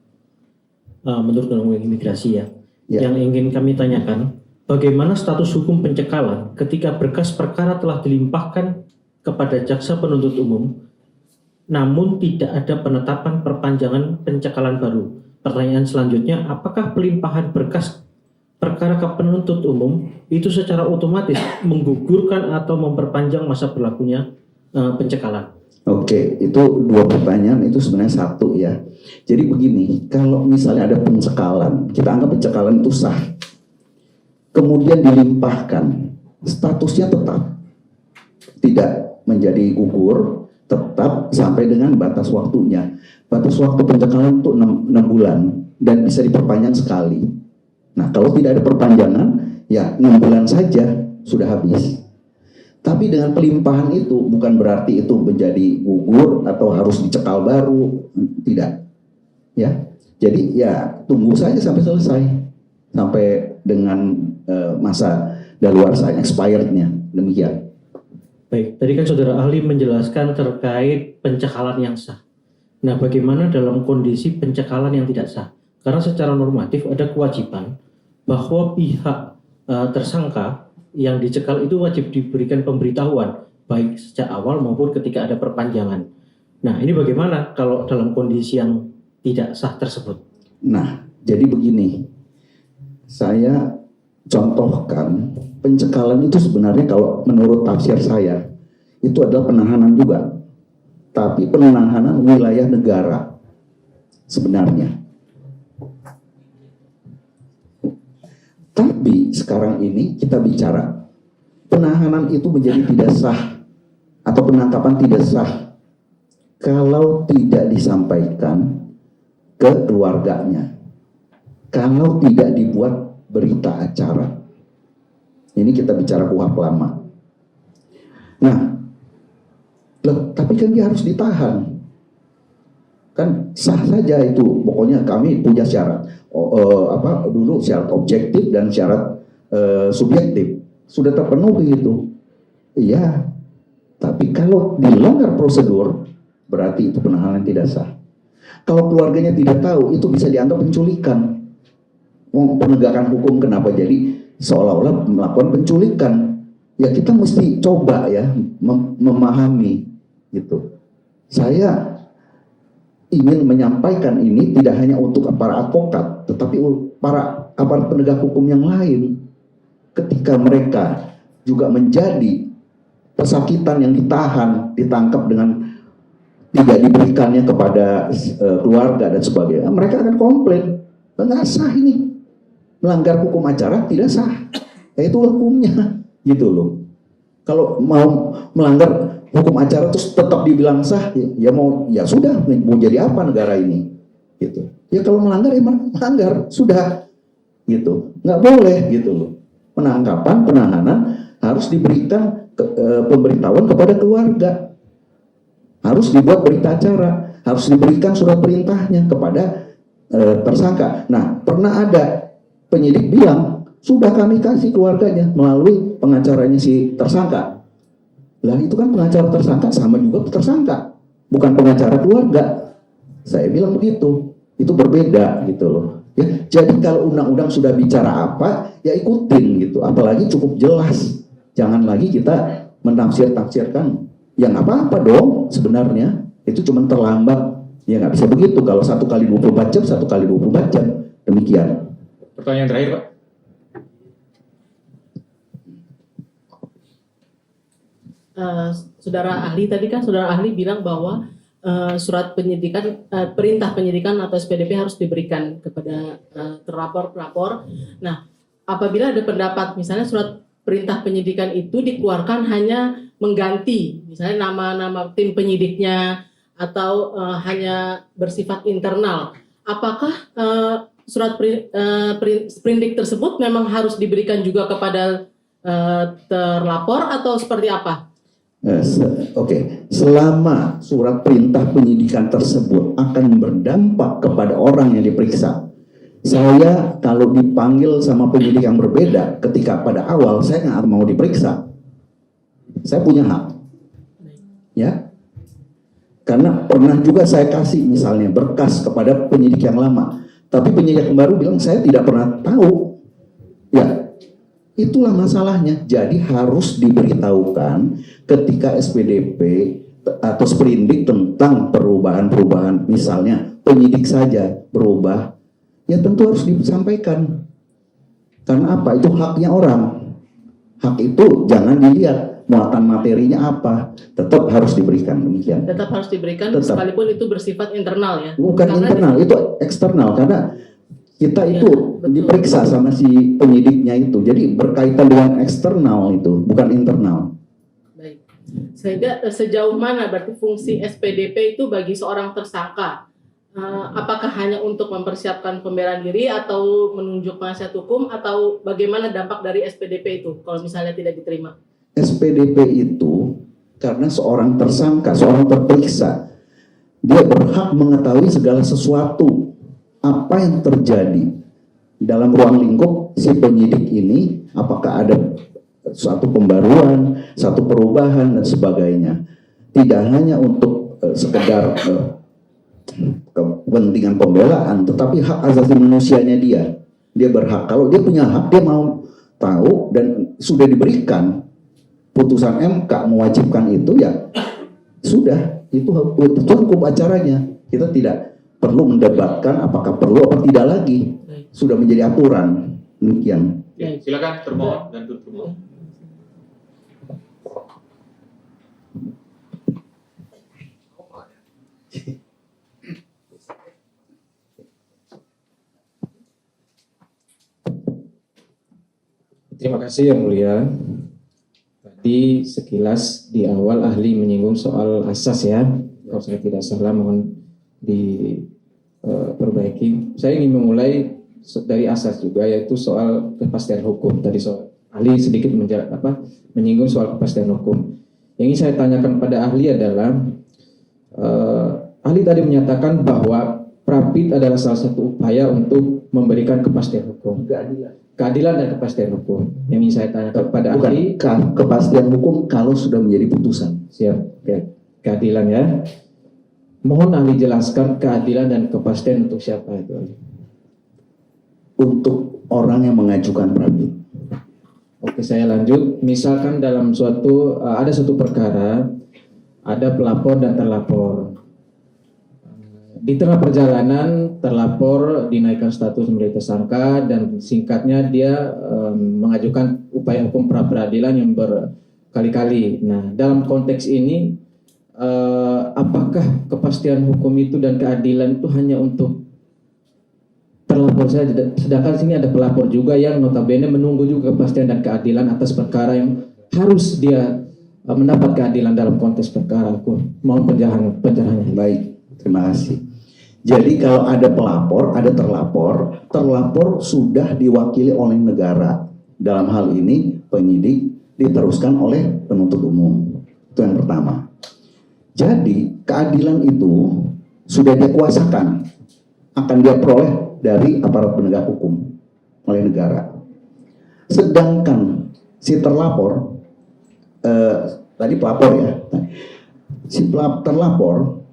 menurut Undang-Undang Imigrasi ya. Yang ingin kami tanyakan, bagaimana status hukum pencekalan ketika berkas perkara telah dilimpahkan kepada jaksa penuntut umum, namun tidak ada penetapan perpanjangan pencekalan baru? Pertanyaan selanjutnya, apakah pelimpahan berkas perkara ke penuntut umum itu secara otomatis menggugurkan atau memperpanjang masa berlakunya pencekalan? Oke, itu dua pertanyaan, itu sebenarnya satu ya. Jadi begini, kalau misalnya ada pencekalan, kita anggap pencekalan itu sah, kemudian dilimpahkan, statusnya tetap tidak menjadi gugur, tetap sampai dengan batas waktunya. Batas waktu pencekalan itu 6 bulan dan bisa diperpanjang sekali. Nah, kalau tidak ada perpanjangan, ya 6 bulan saja sudah habis. Tapi dengan pelimpahan itu bukan berarti itu menjadi gugur atau harus dicekal baru, tidak. Ya, jadi ya tunggu saja sampai selesai, sampai dengan masa daluarsa expirednya, demikian. Baik, tadi kan saudara ahli menjelaskan terkait pencekalan yang sah. Nah, bagaimana dalam kondisi pencekalan yang tidak sah? Karena secara normatif ada kewajiban bahwa pihak tersangka yang dicekal itu wajib diberikan pemberitahuan, baik sejak awal maupun ketika ada perpanjangan. Nah, ini bagaimana kalau dalam kondisi yang tidak sah tersebut? Nah, jadi begini, saya contohkan pencekalan itu sebenarnya kalau menurut tafsir saya itu adalah penahanan juga, tapi penahanan wilayah negara sebenarnya. Tapi sekarang ini kita bicara penahanan itu menjadi tidak sah atau penangkapan tidak sah kalau tidak disampaikan ke keluarganya, kalau tidak dibuat berita acara. Ini kita bicara KUHP lama. Nah, loh, tapi kan dia harus ditahan. Kan sah saja itu, pokoknya kami punya syarat. Dulu syarat objektif dan syarat subjektif sudah terpenuhi itu. Iya, tapi kalau dilanggar prosedur berarti itu penahanan tidak sah. Kalau keluarganya tidak tahu, itu bisa dianggap penculikan. Penegakan hukum kenapa jadi seolah-olah melakukan penculikan? Ya kita mesti coba ya memahami gitu. Saya ingin menyampaikan ini tidak hanya untuk para advokat, tetapi para aparat penegak hukum yang lain. Ketika mereka juga menjadi pesakitan yang ditangkap dengan tidak diberikannya kepada keluarga dan sebagainya, mereka akan komplain, nggak sah ini, melanggar hukum acara tidak sah. Ya itu hukumnya, gitu loh. Kalau mau melanggar hukum acara terus tetap dibilang sah, ya sudah, mau jadi apa negara ini, gitu. Ya kalau melanggar ya melanggar, sudah, gitu. Nggak boleh, gitu loh. Penangkapan, penahanan harus diberikan pemberitahuan kepada keluarga. Harus dibuat berita acara, harus diberikan surat perintahnya kepada tersangka. Nah, pernah ada penyidik bilang, sudah kami kasih keluarganya melalui pengacaranya si tersangka. Lah itu kan pengacara tersangka sama juga tersangka, bukan pengacara keluarga. Saya bilang begitu, itu berbeda gitu loh. Ya, jadi kalau undang-undang sudah bicara apa, ya ikutin gitu. Apalagi cukup jelas. Jangan lagi kita menafsir-tafsirkan yang apa-apa dong sebenarnya. Itu cuma terlambat. Ya nggak bisa begitu kalau 1 kali 24 jam, 1 kali 24 jam. Demikian. Pertanyaan terakhir, Pak. Saudara ahli tadi kan saudara ahli bilang bahwa surat penyidikan, perintah penyidikan atau SPDP harus diberikan kepada terlapor-pelapor. Nah, apabila ada pendapat misalnya surat perintah penyidikan itu dikeluarkan hanya mengganti misalnya nama-nama tim penyidiknya atau hanya bersifat internal, apakah surat sprindik tersebut memang harus diberikan juga kepada terlapor atau seperti apa? Oke. Selama surat perintah penyidikan tersebut akan berdampak kepada orang yang diperiksa, saya kalau dipanggil sama penyidik yang berbeda ketika pada awal saya nggak mau diperiksa, saya punya hak, ya. Karena pernah juga saya kasih misalnya berkas kepada penyidik yang lama, tapi penyidik yang baru bilang saya tidak pernah tahu, ya. Itulah masalahnya. Jadi harus diberitahukan ketika SPDP atau sprindik tentang perubahan-perubahan, misalnya penyidik saja berubah, ya tentu harus disampaikan. Karena apa? Itu haknya orang. Hak itu jangan dilihat muatan materinya apa, tetap harus diberikan, demikian. Tetap harus diberikan, tetap. sekalipun itu bersifat internal ya. Bukan karena internal, itu eksternal, karena kita ya, itu betul. diperiksa sama si penyidiknya itu, jadi berkaitan dengan eksternal itu, bukan internal. Baik. Sehingga sejauh mana berarti fungsi SPDP itu bagi seorang tersangka? Apakah hanya untuk mempersiapkan pembelaan diri atau menunjuk penasihat hukum, atau bagaimana dampak dari SPDP itu kalau misalnya tidak diterima? SPDP itu karena seorang tersangka, seorang terperiksa, dia berhak mengetahui segala sesuatu apa yang terjadi dalam ruang lingkup si penyidik ini, apakah ada suatu pembaruan, satu perubahan dan sebagainya. Tidak hanya untuk sekedar kepentingan pembelaan, tetapi hak asasi manusianya dia berhak. Kalau dia punya hak, dia mau tahu dan sudah diberikan putusan MK mewajibkan itu, ya sudah, itu hukum acaranya. Kita tidak perlu mendebatkan apakah perlu atau tidak lagi, sudah menjadi aturan. Demikian. Oke, silakan termohon dan termohon. Terima kasih Yang Mulia. Tadi sekilas di awal ahli menyinggung soal asas ya. Kalau saya tidak salah mohon diperbaiki. Saya ingin memulai dari asas juga, yaitu soal kepastian hukum. Tadi soal ahli sedikit menyinggung soal kepastian hukum. Yang ingin saya tanyakan pada ahli adalah ahli tadi menyatakan bahwa Prapit adalah salah satu upaya untuk memberikan kepastian hukum. Keadilan dan kepastian hukum. Yang ingin saya tanyakan kepada ahli, kepastian hukum kalau sudah menjadi putusan. siap, keadilan ya. Mohon ahli jelaskan keadilan dan kepastian untuk siapa itu, ahli? Untuk orang yang mengajukan Prapit. Oke, saya lanjut. Misalkan dalam ada suatu perkara, ada pelapor dan terlapor. Di tengah perjalanan, terlapor dinaikkan status menjadi tersangka dan singkatnya dia mengajukan upaya hukum pra peradilan yang berkali-kali. Nah, dalam konteks ini, apakah kepastian hukum itu dan keadilan itu hanya untuk terlapor saja? Sedangkan sini ada pelapor juga yang notabene menunggu juga kepastian dan keadilan atas perkara yang harus dia mendapat keadilan dalam konteks perkara hukum. Mohon pencerahannya. Baik, terima kasih. Jadi kalau ada pelapor, ada terlapor, terlapor sudah diwakili oleh negara. Dalam hal ini penyidik diteruskan oleh penuntut umum. Itu yang pertama. Jadi keadilan itu sudah dia kuasakan, akan dia peroleh dari aparat penegak hukum oleh negara. Sedangkan si terlapor, tadi pelapor ya, si terlapor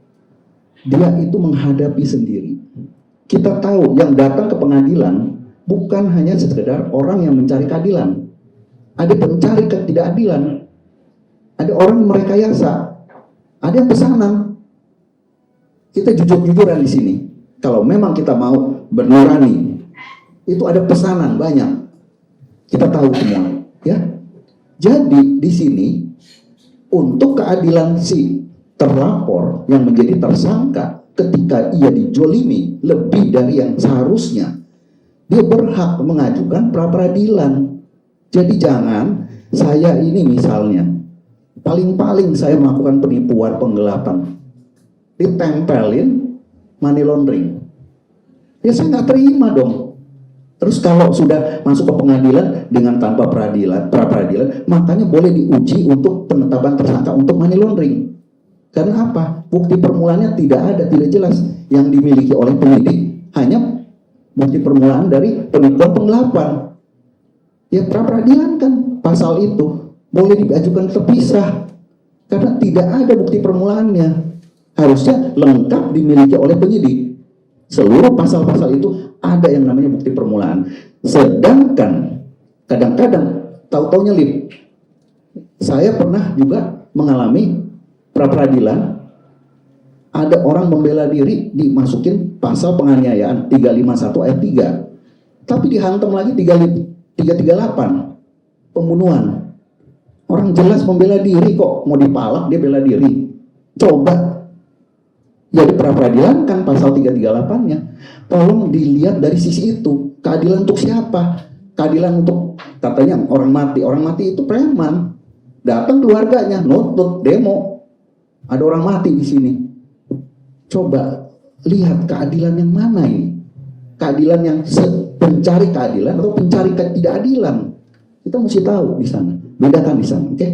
dia itu menghadapi sendiri. Kita tahu yang datang ke pengadilan bukan hanya sekedar orang yang mencari keadilan. Ada pencari ketidakadilan. Ada orang yang merekayasa. Ada yang pesanan. Kita jujur-jujuran di sini. Kalau memang kita mau bernurani, itu ada pesanan banyak. Kita tahu semua, ya. Jadi di sini untuk keadilan si terlapor yang menjadi tersangka ketika ia dijolimi lebih dari yang seharusnya, dia berhak mengajukan pra peradilan. Jadi jangan saya ini misalnya paling-paling saya melakukan penipuan, penggelapan, ditempelin money laundering, ya saya nggak terima dong. Terus kalau sudah masuk ke pengadilan dengan tanpa pra peradilan, makanya boleh diuji untuk penetapan tersangka untuk money laundering. Karena apa? Bukti permulaannya tidak jelas yang dimiliki oleh penyidik, hanya bukti permulaan dari penipuan penggelapan. Ya pra peradilan kan pasal itu boleh diajukan terpisah karena tidak ada bukti permulaannya. Harusnya lengkap dimiliki oleh penyidik. Seluruh pasal-pasal itu ada yang namanya bukti permulaan. Sedangkan kadang-kadang tahu-taunya lip. Saya pernah juga mengalami pra peradilan, ada orang membela diri dimasukin pasal penganiayaan 351 ayat 3, tapi dihantam lagi 338 pembunuhan. Orang jelas membela diri kok mau dipalak dia bela diri. Coba jadi pra peradilan kan pasal 338-nya. Tolong dilihat dari sisi itu. Keadilan untuk siapa? Keadilan untuk katanya orang mati. Orang mati itu preman. Datang keluarganya nuntut demo. Ada orang mati di sini. Coba lihat keadilan yang mana ini? Keadilan yang pencari keadilan atau pencari ketidakadilan? Kita mesti tahu di sana. Bedakan di sana, oke?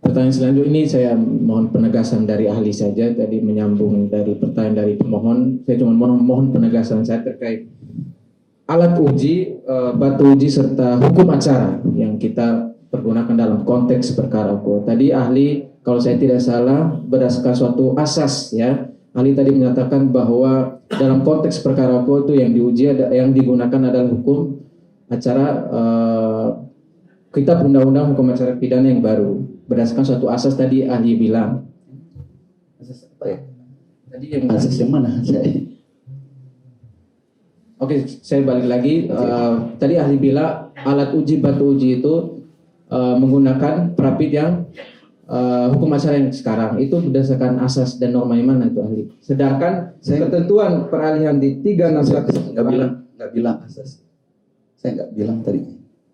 Pertanyaan selanjutnya ini saya mohon penegasan dari ahli saja. Tadi menyambung dari pertanyaan dari pemohon, saya cuma mohon penegasan saya terkait alat uji, batu uji serta hukum acara yang kita pergunakan dalam konteks perkara hukum. Tadi ahli, kalau saya tidak salah, berdasarkan suatu asas ya, ahli tadi menyatakan bahwa dalam konteks perkara hukum itu yang diuji yang digunakan adalah hukum acara kitab undang-undang hukum acara pidana yang baru. Berdasarkan suatu asas tadi ahli bilang. Asas apa ya? Tadi yang Asas yang mana? Oke, saya balik lagi. Tadi ahli bilang alat uji batu uji itu menggunakan prapit yang hukum acara yang sekarang itu berdasarkan asas dan norma yang mana itu ahli. Sedangkan ketentuan peralihan di 361 nggak bilang asas. Saya nggak bilang tadi.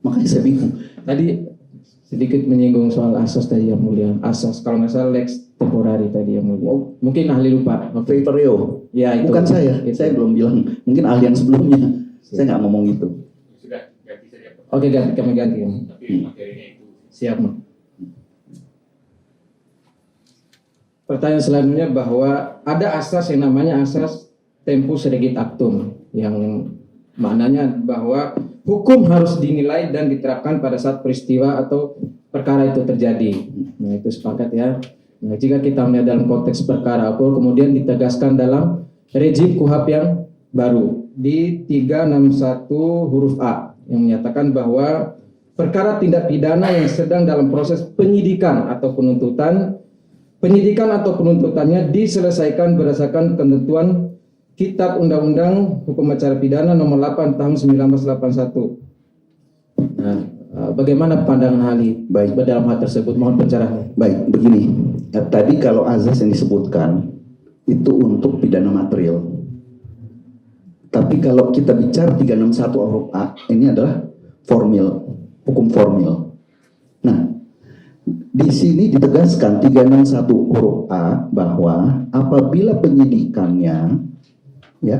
Makanya saya bingung. tadi sedikit menyinggung soal asas tadi yang mulia. Asas kalau nggak salah lex temporari tadi yang mulia. Oh. Mungkin ahli lupa. Favoreo. Ya itu. Bukan saya. Itu. Saya belum bilang. Mungkin ahli yang sebelumnya. Saya nggak ngomong itu. Sudah ganti saja Pak. Oke, kami ganti. Tapi materinya itu. Siap, Mak. Pertanyaan selanjutnya bahwa ada asas yang namanya asas tempus regit actum yang maknanya bahwa hukum harus dinilai dan diterapkan pada saat peristiwa atau perkara itu terjadi. Nah, itu sepakat ya. Nah, jika kita melihat dalam konteks perkara hukum kemudian ditegaskan dalam rejim KUHP yang baru di 361 huruf A yang menyatakan bahwa perkara tindak pidana yang sedang dalam proses penyidikan atau penuntutannya diselesaikan berdasarkan ketentuan Kitab Undang-Undang Hukum Acara Pidana Nomor 8 Tahun 1981. Nah, bagaimana pandangan ahli Baik. dalam hal tersebut? Mohon pencerahan. Baik, begini. Tadi kalau azas yang disebutkan itu untuk pidana material. Tapi kalau kita bicara 361 huruf A, ini adalah formil, hukum formil. Nah, di sini ditegaskan 361 huruf A bahwa apabila penyidikannya ya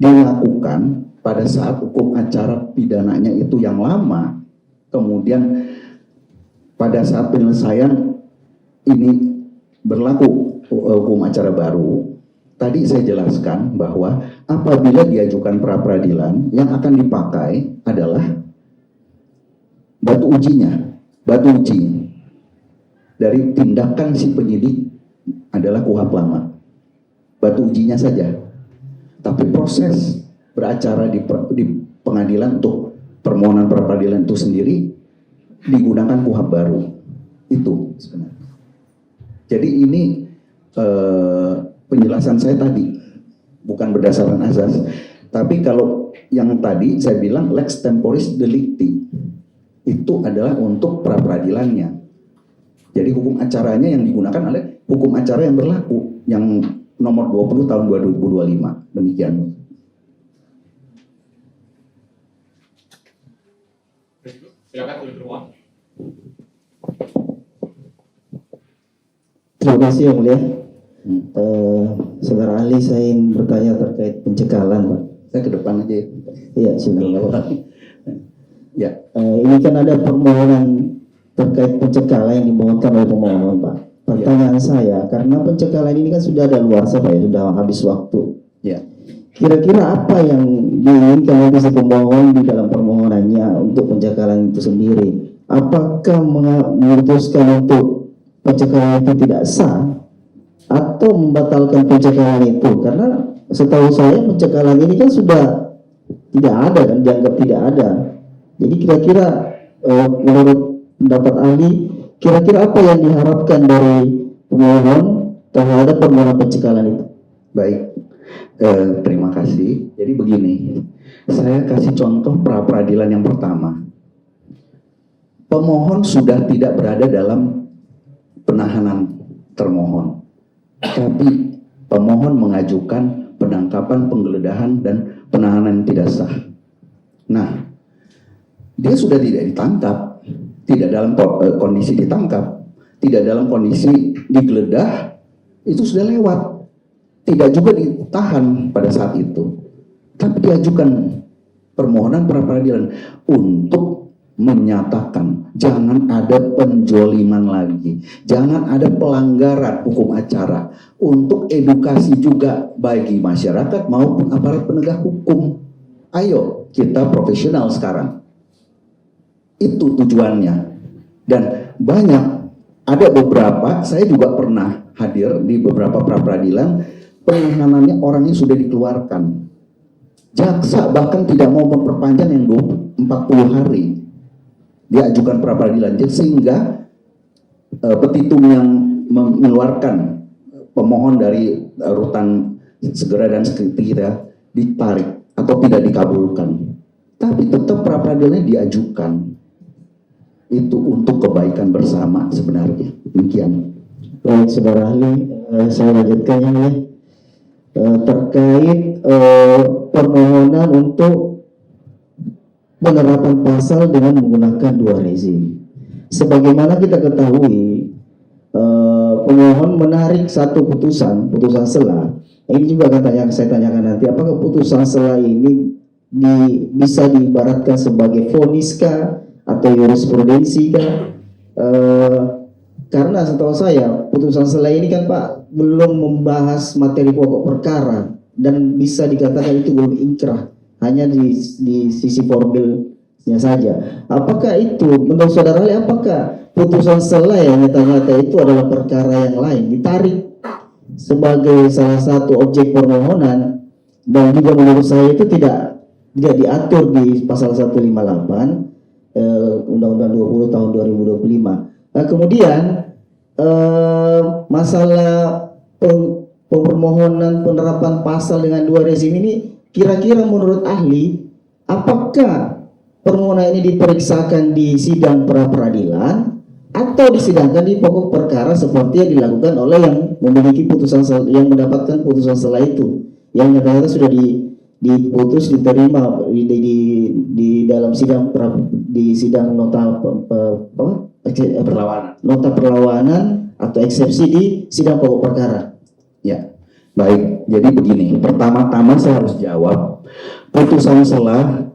dilakukan pada saat hukum acara pidananya itu yang lama, kemudian pada saat penyelesaian ini berlaku hukum acara baru. Tadi saya jelaskan bahwa apabila diajukan pra peradilan yang akan dipakai adalah batu ujinya, batu uji dari tindakan si penyidik adalah KUHP lama, batu ujinya saja. Tapi proses beracara di pengadilan untuk permohonan pra peradilan itu sendiri digunakan KUHP baru. Itu sebenarnya. Jadi ini penjelasan saya tadi bukan berdasarkan asas. Tapi kalau yang tadi saya bilang lex temporis delicti itu adalah untuk pra peradilannya. Jadi hukum acaranya yang digunakan adalah hukum acara yang berlaku yang nomor 20 tahun 2025. Demikian. Silakan tulis ruang. Terima kasih yang mulia. Saudara ahli, saya ingin bertanya terkait pencekalan, Pak. Saya ke depan aja ya. Iya, sudah. Ya. Ini kan ada permohonan terkait pencekalan yang dimohonkan oleh pemohon, Pak. Pertanyaan saya, karena pencekalan ini kan sudah ada luar Pak ya, sudah habis waktu. Ya. Kira-kira apa yang diinginkan oleh si pemohon di dalam permohonannya untuk pencekalan itu sendiri? Apakah memutuskan untuk pencekalan itu tidak sah atau membatalkan pencekalan itu? Karena setahu saya pencekalan ini kan sudah tidak ada kan, dianggap tidak ada. Jadi kira-kira menurut pendapat ahli, kira-kira apa yang diharapkan dari pemohon terhadap permohonan pencekalan itu? Baik, terima kasih. Jadi begini, saya kasih contoh pra peradilan yang pertama. Pemohon sudah tidak berada dalam penahanan termohon, tapi pemohon mengajukan penangkapan, penggeledahan, dan penahanan tidak sah. Nah, dia sudah tidak ditangkap, tidak dalam kondisi ditangkap, tidak dalam kondisi digeledah, itu sudah lewat. Tidak juga ditahan pada saat itu, tapi diajukan permohonan pra peradilan untuk menyatakan jangan ada penjoliman lagi, jangan ada pelanggaran hukum acara, untuk edukasi juga bagi masyarakat maupun aparat penegak hukum. Ayo kita profesional sekarang, itu tujuannya. Dan banyak, ada beberapa, saya juga pernah hadir di beberapa pra peradilan, penahanannya orangnya sudah dikeluarkan, jaksa bahkan tidak mau memperpanjang yang 40 hari diajukan pra peradilan, sehingga petitum yang mengeluarkan pemohon dari rutan segera dan seketika ditarik atau tidak dikabulkan, tapi tetap pra peradilannya diajukan. Itu untuk kebaikan bersama sebenarnya. Demikian. Baik, saudara ahli, saya lanjutkan yang lain terkait permohonan untuk penerapan pasal dengan menggunakan dua rezim. Sebagaimana kita ketahui, pemohon menarik satu putusan sela. Ini juga akan saya tanyakan nanti, apakah putusan sela ini bisa diibaratkan sebagai vonis kah atau jurisprudensi kah? Karena setahu saya putusan sela ini kan Pak belum membahas materi pokok perkara dan bisa dikatakan itu belum inkrah, hanya di sisi formilnya saja. Apakah itu menurut saudara ahli, apakah putusan sela yang nyata-nyata itu adalah perkara yang lain ditarik sebagai salah satu objek permohonan, dan juga menurut saya itu tidak diatur di pasal 158 Undang-Undang 20 tahun 2025. Nah, kemudian masalah permohonan penerapan pasal dengan dua rezim ini, kira-kira menurut ahli, apakah permohonan ini diperiksakan di sidang pra peradilan atau disidangkan di pokok perkara seperti yang dilakukan oleh yang memiliki putusan yang mendapatkan putusan sela itu, yang ternyata sudah diputus diterima di dalam sidang di sidang nota perlawanan atau eksepsi di sidang pokok perkara. Ya, baik. Jadi begini, pertama-tama saya harus jawab, putusan sela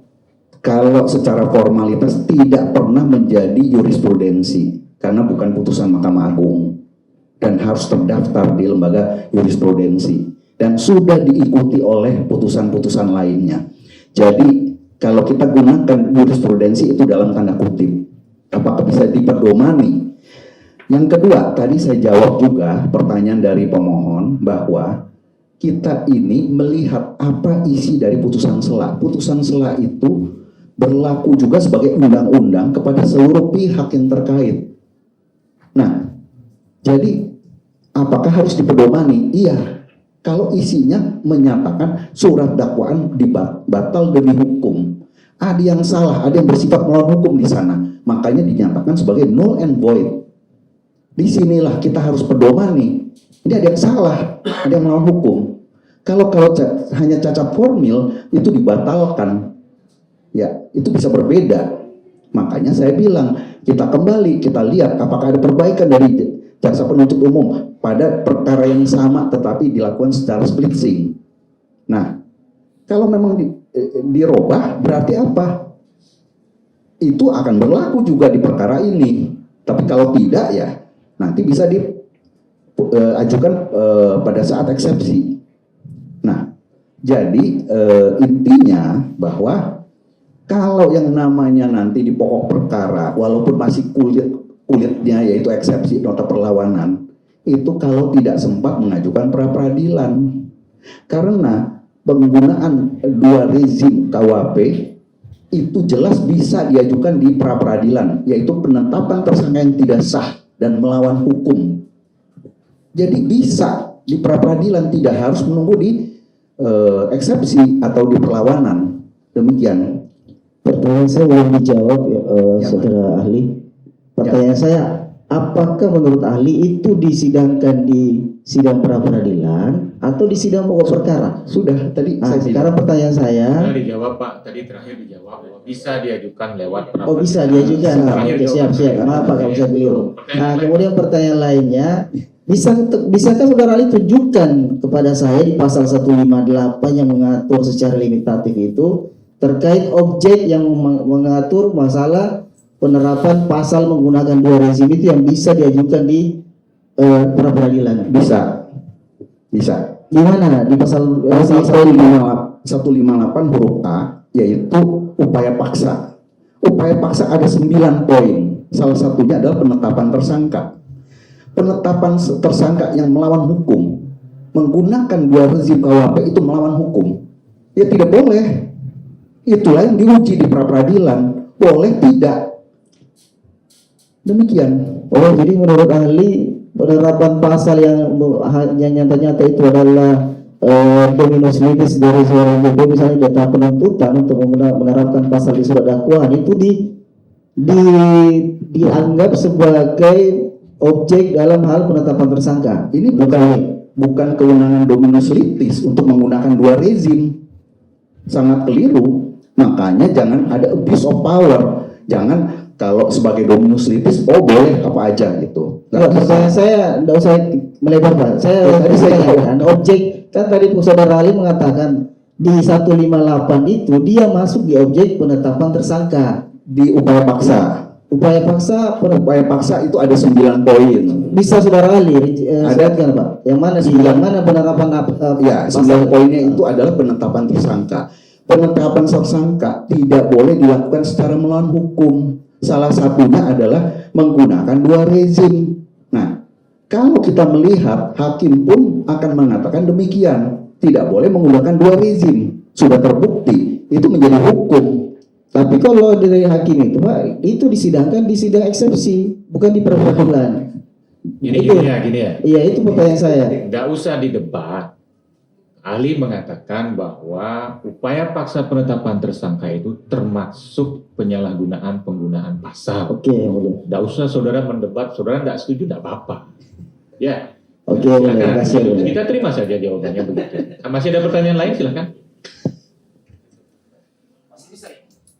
kalau secara formalitas tidak pernah menjadi jurisprudensi karena bukan putusan Mahkamah Agung dan harus terdaftar di lembaga jurisprudensi dan sudah diikuti oleh putusan-putusan lainnya. Jadi kalau kita gunakan jurisprudensi itu dalam tanda kutip, apakah bisa diperdomani? Yang kedua, tadi saya jawab juga pertanyaan dari pemohon bahwa kita ini melihat apa isi dari putusan sela. Putusan sela itu berlaku juga sebagai undang-undang kepada seluruh pihak yang terkait. Nah, jadi apakah harus dipedomani? Iya, kalau isinya menyatakan surat dakwaan batal demi hukum. Ada yang salah, ada yang bersifat melawan hukum di sana. Makanya dinyatakan sebagai null and void. Disinilah kita harus pedomani. Ini ada yang salah, ada yang melawan hukum. Kalau hanya cacat formil itu dibatalkan, ya itu bisa berbeda. Makanya saya bilang kita kembali, kita lihat apakah ada perbaikan dari jaksa penuntut umum pada perkara yang sama tetapi dilakukan secara splitsing. Nah, kalau memang dirubah berarti apa? Itu akan berlaku juga di perkara ini. Tapi kalau tidak ya nanti bisa diajukan pada saat eksepsi. Nah, jadi intinya bahwa kalau yang namanya nanti di pokok perkara, walaupun masih kulitnya yaitu eksepsi nota perlawanan, itu kalau tidak sempat mengajukan pra peradilan, karena penggunaan dua rezim KUHP itu jelas bisa diajukan di pra peradilan, yaitu penetapan tersangka yang tidak sah dan melawan hukum. Jadi bisa di pra peradilan, tidak harus menunggu di eksepsi atau di perlawanan. Demikian. Pertanyaan saya belum dijawab saudara ahli. Pertanyaan saya, apakah menurut ahli itu disidangkan di sidang pra peradilan atau di sidang pokok perkara? Sudah tadi Nah, saya sekarang pertanyaan saya. Sudah dijawab Pak, tadi terakhir dijawab bahwa bisa diajukan lewat pra Oh, bisa peradilan. diajukan. Nah, Terakhir oke, jawaban siap. saya. Maaf Pak, kalau saya keliru. Pertanyaan Nah, lain. kemudian pertanyaan lainnya, bisakah saudara ahli tunjukkan kepada saya di pasal 158 yang mengatur secara limitatif itu terkait objek yang mengatur masalah penerapan pasal menggunakan dua rezim itu yang bisa diajukan di pra peradilan. Bisa. Di mana? Di pasal Pasal 158 huruf A, yaitu upaya paksa. Upaya paksa ada 9 poin. Salah satunya adalah penetapan tersangka. Penetapan tersangka yang melawan hukum, menggunakan dua rezim KUHP itu melawan hukum. Ya tidak boleh. Itulah yang diuji di pra peradilan. Boleh tidak? Demikian. Oh, jadi menurut ahli penerapan pasal yang nyata-nyata itu adalah dominus litis dari seorang BP, misalnya data penuntutan untuk menerapkan pasal di surat dakwaan itu dianggap sebagai objek dalam hal penetapan tersangka. Ini bukan kewenangan dominus litis untuk menggunakan dua rezim. Sangat keliru. Makanya jangan ada abuse of power. Jangan kalau sebagai dominus litis, oh boleh apa aja gitu. Pertanyaan saya tidak usah melebar, Pak. Saya tanyakan objek, kan tadi Saudara Ali mengatakan di 158 itu dia masuk di objek penetapan tersangka Di upaya paksa. upaya paksa Itu ada 9 poin. bisa Saudara Ali Ada. sebutkan, Pak, yang mana penerapan Ya, 9 poinnya itu adalah penetapan tersangka. Penetapan tersangka tidak boleh dilakukan secara melawan hukum. Salah satunya adalah menggunakan dua rezim. Nah, kalau kita melihat, hakim pun akan mengatakan demikian. Tidak boleh menggunakan dua rezim. Sudah terbukti, itu menjadi hukum. Tapi kalau dari hakim itu, Pak, itu disidangkan di sidang eksepsi, bukan di peradilan. Gini ya. Iya, itu pertanyaan saya. Nggak usah didebat. Ahli mengatakan bahwa upaya paksa penetapan tersangka itu termasuk penyalahgunaan penggunaan pasal. Oke, boleh. Nggak usah saudara mendebat, saudara nggak setuju, nggak apa-apa. Ya. Oke, boleh. Silakan. Terima kasih. Kita terima saja jawabannya begitu. Masih ada pertanyaan lain, silakan.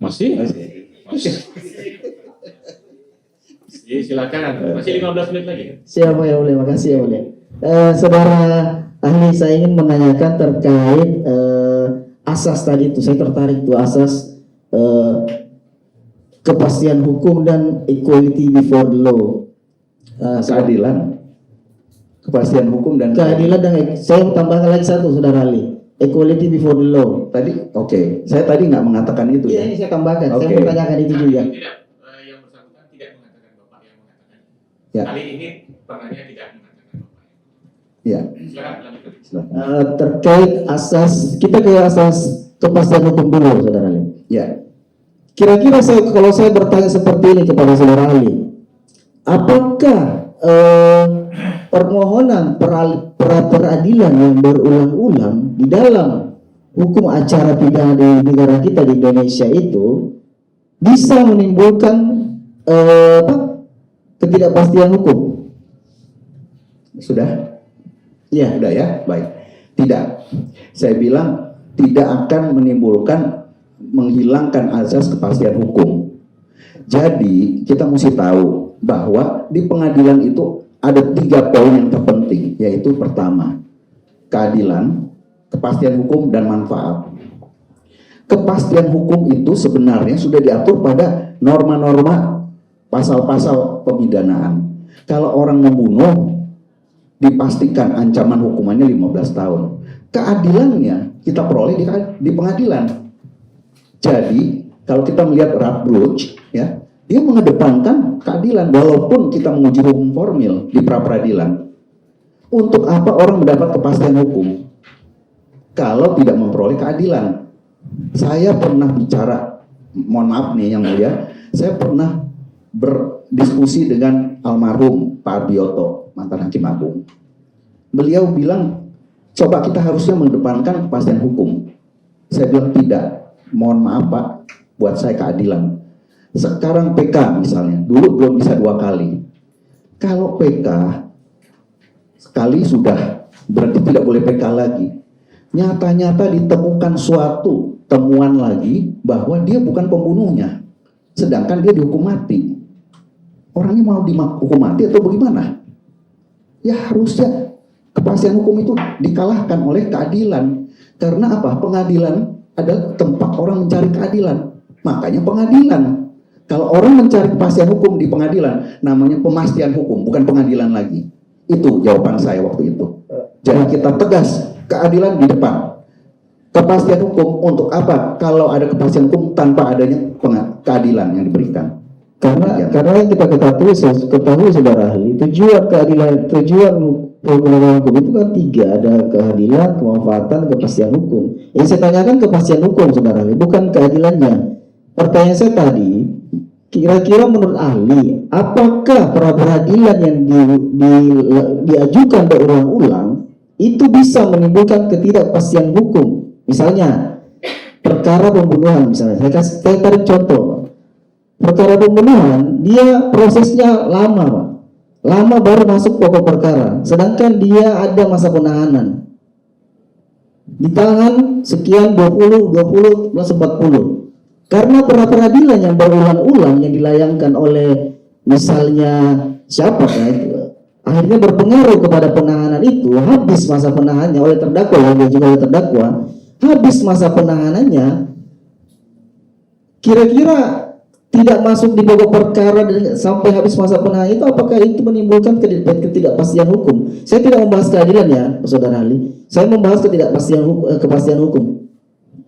Masih? Silakan. Masih 15 menit lagi. Siapa yang boleh? Makasih ya boleh. Saudara ahli, saya ingin menanyakan terkait asas tadi itu. Saya tertarik tuh asas kepastian hukum dan equality before the law. Keadilan, kepastian hukum dan Keadilan dan saya tambahkan lagi satu, Saudara Ali. Equality before the law. Tadi oke. Saya tadi nggak mengatakan itu Iya, ya. ini saya tambahkan. Oke. Saya menanyakan itu juga. Tidak, yang bersangkutan tidak mengatakan Bapak yang mengatakan. Ya. Kali ini pertanyaannya tidak mengatakan Bapak. Ya. Silakan lanjutkan. Silakan. Terkait asas, kita ke asas kepastian hukum dulu, Saudara Ali. Ya. Kira-kira kalau saya bertanya seperti ini kepada Saudara Ali, apakah permohonan peradilan yang berulang-ulang di dalam hukum acara pidana di negara kita di Indonesia itu bisa menimbulkan ketidakpastian hukum? Sudah? Ya. Sudah ya? Baik. Tidak. Saya bilang tidak akan menimbulkan, menghilangkan azas kepastian hukum. Jadi kita mesti tahu bahwa di pengadilan itu ada 3 poin yang terpenting, yaitu pertama, keadilan, kepastian hukum, dan manfaat. Kepastian hukum itu sebenarnya sudah diatur pada norma-norma pasal-pasal pemidanaan. Kalau orang membunuh, dipastikan ancaman hukumannya 15 tahun. Keadilannya kita peroleh di pengadilan. Jadi kalau kita melihat Radbruch, ya, dia mengedepankan keadilan walaupun kita menguji hukum formil di pra peradilan. Untuk apa orang mendapat kepastian hukum kalau tidak memperoleh keadilan? Saya pernah bicara, mohon maaf nih yang mulia, saya pernah berdiskusi dengan almarhum Pak Arbioto, mantan Hakim Agung. Beliau bilang, coba kita harusnya mengedepankan kepastian hukum. Saya bilang tidak, mohon maaf Pak, buat saya keadilan. Sekarang PK misalnya, dulu belum bisa 2 kali. Kalau PK sekali sudah, berarti tidak boleh PK lagi. Nyata-nyata ditemukan suatu temuan lagi bahwa dia bukan pembunuhnya, sedangkan dia dihukum mati. Orangnya mau dihukum mati atau bagaimana? Ya harusnya kepastian hukum itu dikalahkan oleh keadilan. Karena apa? Pengadilan adalah tempat orang mencari keadilan. Makanya pengadilan. Kalau orang mencari kepastian hukum di pengadilan, namanya pemastian hukum, bukan pengadilan lagi. Itu jawaban saya waktu itu. Jadi kita tegas, keadilan di depan. Kepastian hukum untuk apa? Kalau ada kepastian hukum tanpa adanya keadilan yang diberikan. Karena yang kita ketahui saudara ahli, tujuan keadilan, tujuan penegakan hukum itu kan 3, ada keadilan, kemanfaatan, kepastian hukum. Yang saya tanyakan kepastian hukum saudara ahli, bukan keadilannya. Pertanyaan saya tadi, kira-kira menurut ahli, apakah peradilan yang diajukan berulang-ulang itu bisa menimbulkan ketidakpastian hukum? Misalnya perkara pembunuhan, misalnya saya tarik contoh. Perkara pembunuhan, dia prosesnya lama, Pak. Lama baru masuk pokok perkara. Sedangkan dia ada masa penahanan. Ditahan sekian 20 plus 40. Karena peradilan yang berulang-ulang yang dilayangkan oleh misalnya siapa ya, akhirnya berpengaruh kepada penahanan itu. Habis masa penahanannya oleh terdakwa, juga oleh terdakwa. Habis masa penahanannya, kira-kira tidak masuk di pokok perkara dan sampai habis masa penahanan itu, apakah itu menimbulkan ketidakpastian hukum? Saya tidak membahas keadilan ya, saudara ahli. Saya membahas kepastian hukum.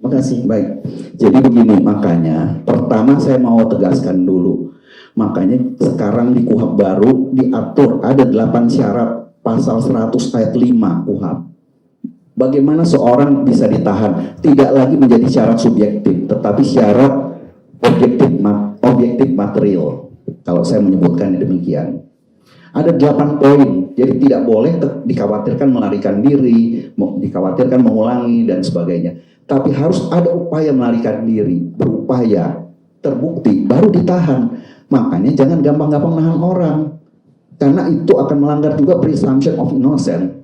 Makasih. Baik. Jadi begini, makanya pertama saya mau tegaskan dulu. Makanya sekarang di KUHP baru diatur ada 8 syarat pasal 100 ayat 5 KUHP. Bagaimana seorang bisa ditahan? Tidak lagi menjadi syarat subjektif, tetapi syarat objektif material. Kalau saya menyebutkan demikian. Ada 8 poin. Jadi tidak boleh dikhawatirkan melarikan diri, dikhawatirkan mengulangi dan sebagainya. Tapi harus ada upaya melarikan diri, berupaya, terbukti, baru ditahan. Makanya jangan gampang-gampang nahan orang. Karena itu akan melanggar juga presumption of innocence.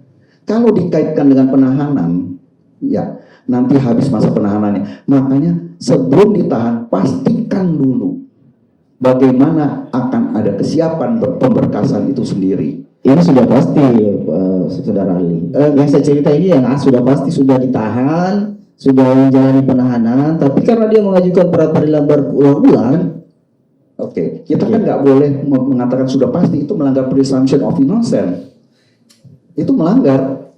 Kalau dikaitkan dengan penahanan, ya nanti habis masa penahanannya. Makanya sebelum ditahan, pastikan dulu bagaimana akan ada kesiapan pemberkasan itu sendiri. Ini sudah pasti, saudara ahli. Yang saya cerita ini yang sudah pasti sudah ditahan, sudah menjalani penahanan, tapi karena dia mengajukan peradilan berulang-ulang. Oke, kita kan nggak boleh mengatakan sudah pasti, itu melanggar presumption of innocence. Itu melanggar,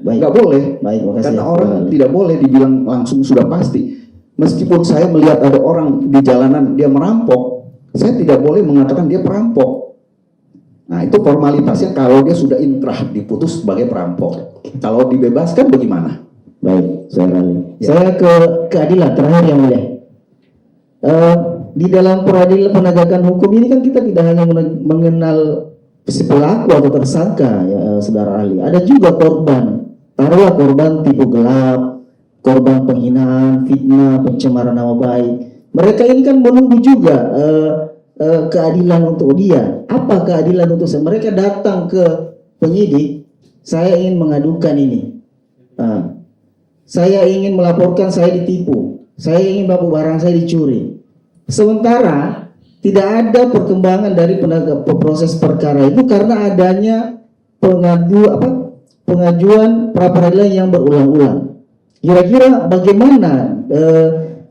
nggak boleh. Baik, makasih. Karena orang tidak boleh dibilang langsung sudah pasti. Meskipun saya melihat ada orang di jalanan dia merampok, saya tidak boleh mengatakan dia perampok. Nah itu formalitasnya kalau dia sudah inkrah diputus sebagai perampok. Kalau dibebaskan bagaimana? Baik, saudara ahli. Ya. Saya ke keadilan terakhir yang mulia. Di dalam peradilan penegakan hukum ini kan kita tidak hanya mengenal si pelaku atau tersangka, ya, saudara ahli. Ada juga korban. Taruhlah korban tipu gelap, korban penghinaan, fitnah, pencemaran nama baik. Mereka ini kan menunggu juga keadilan untuk dia. Apa keadilan untuk saya? Mereka datang ke penyidik, saya ingin mengadukan ini. Saya ingin melaporkan saya ditipu. Saya ingin barang saya dicuri. Sementara tidak ada perkembangan dari proses perkara itu karena adanya pengajuan pra peradilan yang berulang-ulang. Kira-kira bagaimana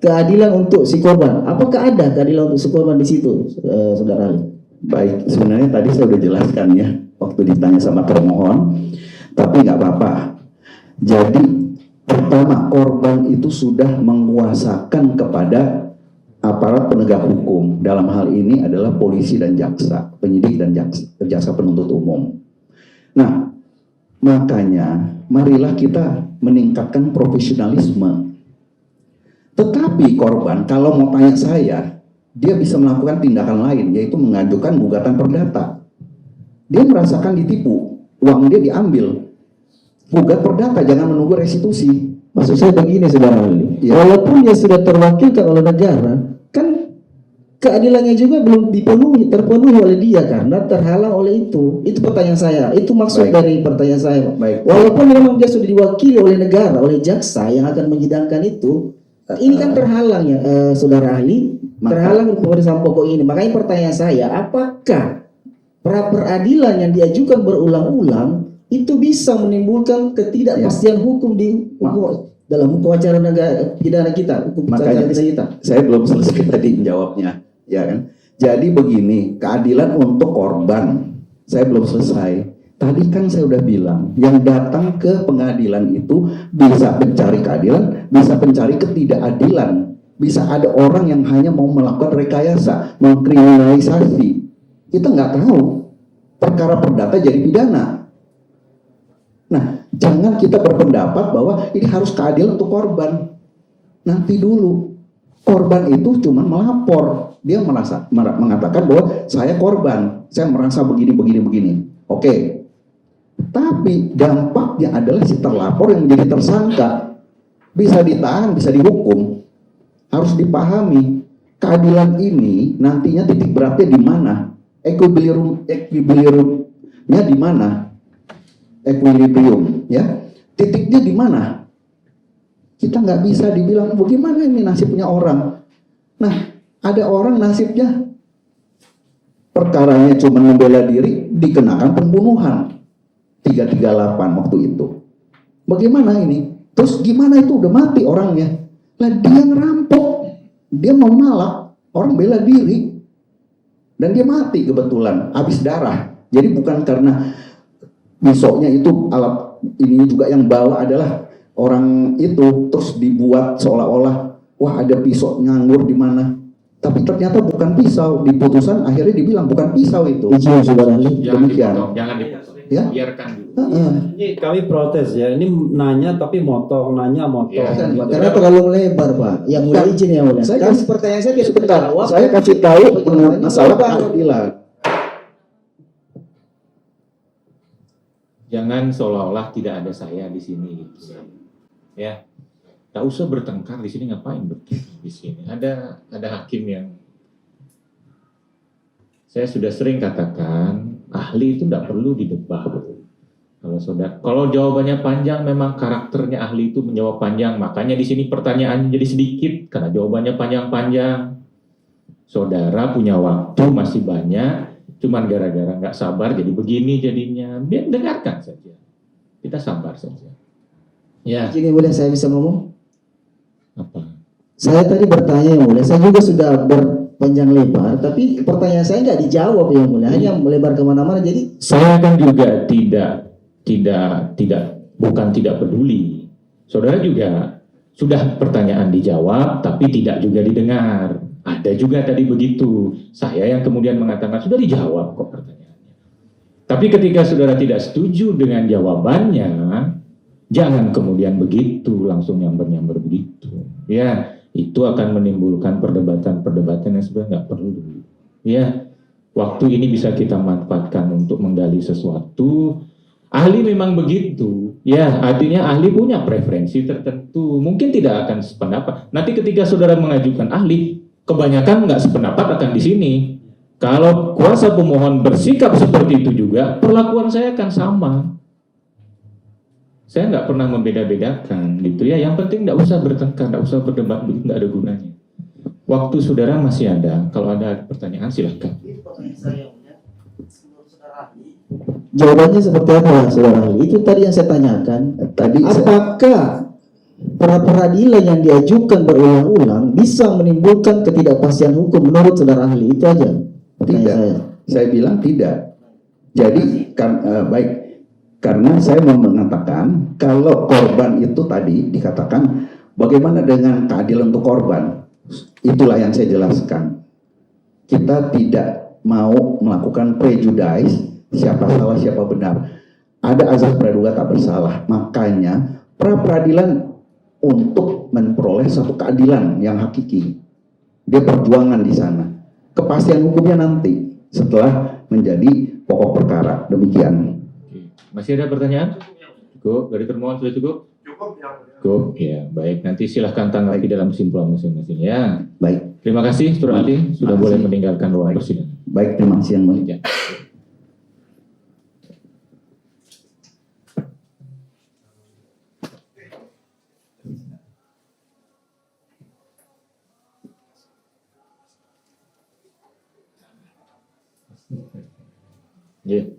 keadilan untuk si korban? Apakah ada keadilan untuk si korban di situ, saudara Ali? Baik, sebenarnya tadi saya sudah jelaskan ya waktu ditanya sama termohon, tapi nggak apa-apa. Jadi pertama, korban itu sudah menguasakan kepada aparat penegak hukum. Dalam hal ini adalah polisi dan jaksa, penyidik dan jaksa penuntut umum. Nah, makanya marilah kita meningkatkan profesionalisme. Tetapi korban, kalau mau tanya saya, dia bisa melakukan tindakan lain, yaitu mengajukan gugatan perdata. Dia merasakan ditipu, uang dia diambil. Gugat perdata, jangan menunggu restitusi. Maksud saya begini, saudara Ali. Ya. Walaupun dia sudah terwakilkan oleh negara, kan keadilannya juga belum terpenuhi oleh dia karena terhalang oleh itu. Itu pertanyaan saya. Itu maksud dari pertanyaan saya. Baik. Walaupun memang dia sudah diwakili oleh negara, oleh jaksa yang akan menyidangkan itu, ini kan terhalang ya, saudara ahli. Terhalang pemeriksaan pokok ini. Makanya pertanyaan saya, apakah pra peradilan yang diajukan berulang-ulang itu bisa menimbulkan ketidakpastian hukum di hukum? dalam hukum acara negara pidana kita, hukum acara Makanya pidana kita. saya belum selesai tadi menjawabnya, ya kan? Jadi begini, keadilan untuk korban, saya belum selesai. Tadi kan saya udah bilang, yang datang ke pengadilan itu bisa mencari keadilan, bisa mencari ketidakadilan. Bisa ada orang yang hanya mau melakukan rekayasa, mengkriminalisasi. Kita nggak tahu, perkara perdata jadi pidana. Nah, jangan kita berpendapat bahwa ini harus keadilan untuk korban. Nanti dulu, korban itu cuma melapor. Dia mengatakan bahwa saya korban, saya merasa begini. Oke. Tapi dampaknya adalah si terlapor yang menjadi tersangka. Bisa ditahan, bisa dihukum. Harus dipahami, keadilan ini nantinya titik beratnya di mana? Equilibriumnya di mana? Equilibrium, ya. Titiknya di mana? Kita nggak bisa dibilang bagaimana ini nasibnya orang. Nah, ada orang nasibnya perkaranya cuma membela diri, dikenakan pembunuhan 338 waktu itu. Bagaimana ini? Terus gimana itu udah mati orangnya? Lah dia ngerampok, dia mau malak, orang bela diri, dan dia mati kebetulan, habis darah. Jadi bukan karena pisaunya itu alat ini juga yang bawa adalah orang itu, terus dibuat seolah-olah wah ada pisau nganggur di mana. Tapi ternyata bukan pisau. Di putusan akhirnya dibilang bukan pisau itu. Izin saudara ahli. Jangan Demikian. dipotong, jangan dipotong. Ya. Biarkan dulu. Ini kami protes ya. Ini nanya tapi motong, nanya motong. Ya, Gitu. Karena terlalu lebar, Pak. Yang mulia izin ya mulia. Saya Kan pertanyaan saya tidak Sebentar, terjawab. saya kasih tahu masalah keadilan. Jangan seolah-olah tidak ada saya di sini gitu. Ya. Tak usah bertengkar di sini, ngapain bertengkar di sini? Ada hakim yang saya sudah sering katakan, ahli itu tidak perlu didebat. Kalau jawabannya panjang, memang karakternya ahli itu menjawab panjang. Makanya di sini pertanyaannya jadi sedikit karena jawabannya panjang-panjang. Saudara punya waktu masih banyak, cuman gara-gara nggak sabar jadi begini jadinya. Biar dengarkan saja. Kita sabar saja. Ya. Izin yang mulia, saya bisa ngomong? Apa? Saya tadi bertanya yang mulia, saya juga sudah berpanjang lebar, tapi pertanyaan saya nggak dijawab yang mulia, hanya melebar kemana-mana. Jadi Saya kan juga bukan tidak peduli. Saudara juga sudah pertanyaan dijawab, tapi tidak juga didengar. Ada juga tadi begitu. Saya yang kemudian mengatakan sudah dijawab kok pertanyaannya. Tapi ketika saudara tidak setuju dengan jawabannya, jangan kemudian begitu langsung nyamber-nyamber begitu. Ya, itu akan menimbulkan perdebatan-perdebatan yang sebenarnya nggak perlu. Ya, waktu ini bisa kita manfaatkan untuk menggali sesuatu. Ahli memang begitu. Ya, artinya ahli punya preferensi tertentu. Mungkin tidak akan sependapat. Nanti ketika saudara mengajukan ahli, kebanyakan nggak sependapat akan di sini. Kalau kuasa pemohon bersikap seperti itu juga, perlakuan saya akan sama. Saya nggak pernah membeda-bedakan gitu ya. Yang penting nggak usah bertengkar, nggak usah berdebat, nggak ada gunanya. Waktu saudara masih ada. Kalau ada pertanyaan silahkan. jawabannya seperti apa, saudara ahli? Itu tadi yang saya tanyakan. Tadi Apakah pra-peradilan yang diajukan berulang-ulang bisa menimbulkan ketidakpastian hukum menurut saudara ahli? Itu aja pertanyaan tidak. saya. Saya bilang tidak. Jadi baik, karena saya mau mengatakan kalau korban itu tadi dikatakan bagaimana dengan keadilan untuk korban. Itulah yang saya jelaskan. Kita tidak mau melakukan prejudice siapa salah siapa benar. Ada azas praduga tak bersalah. Makanya pra-peradilan untuk memperoleh satu keadilan yang hakiki. Dia perjuangan di sana. Kepastian hukumnya nanti setelah menjadi pokok perkara. Demikian. Masih ada pertanyaan? Cukup, dari termohon sudah cukup? Cukup, ya baik. Nanti silahkan tanggapi dalam kesimpulan masing-masing ya. Baik. Terima kasih, Saudara ahli sudah Terima boleh kasih. meninggalkan ruang persidangan. Baik, terima kasih yang mulia. Ya. Ya.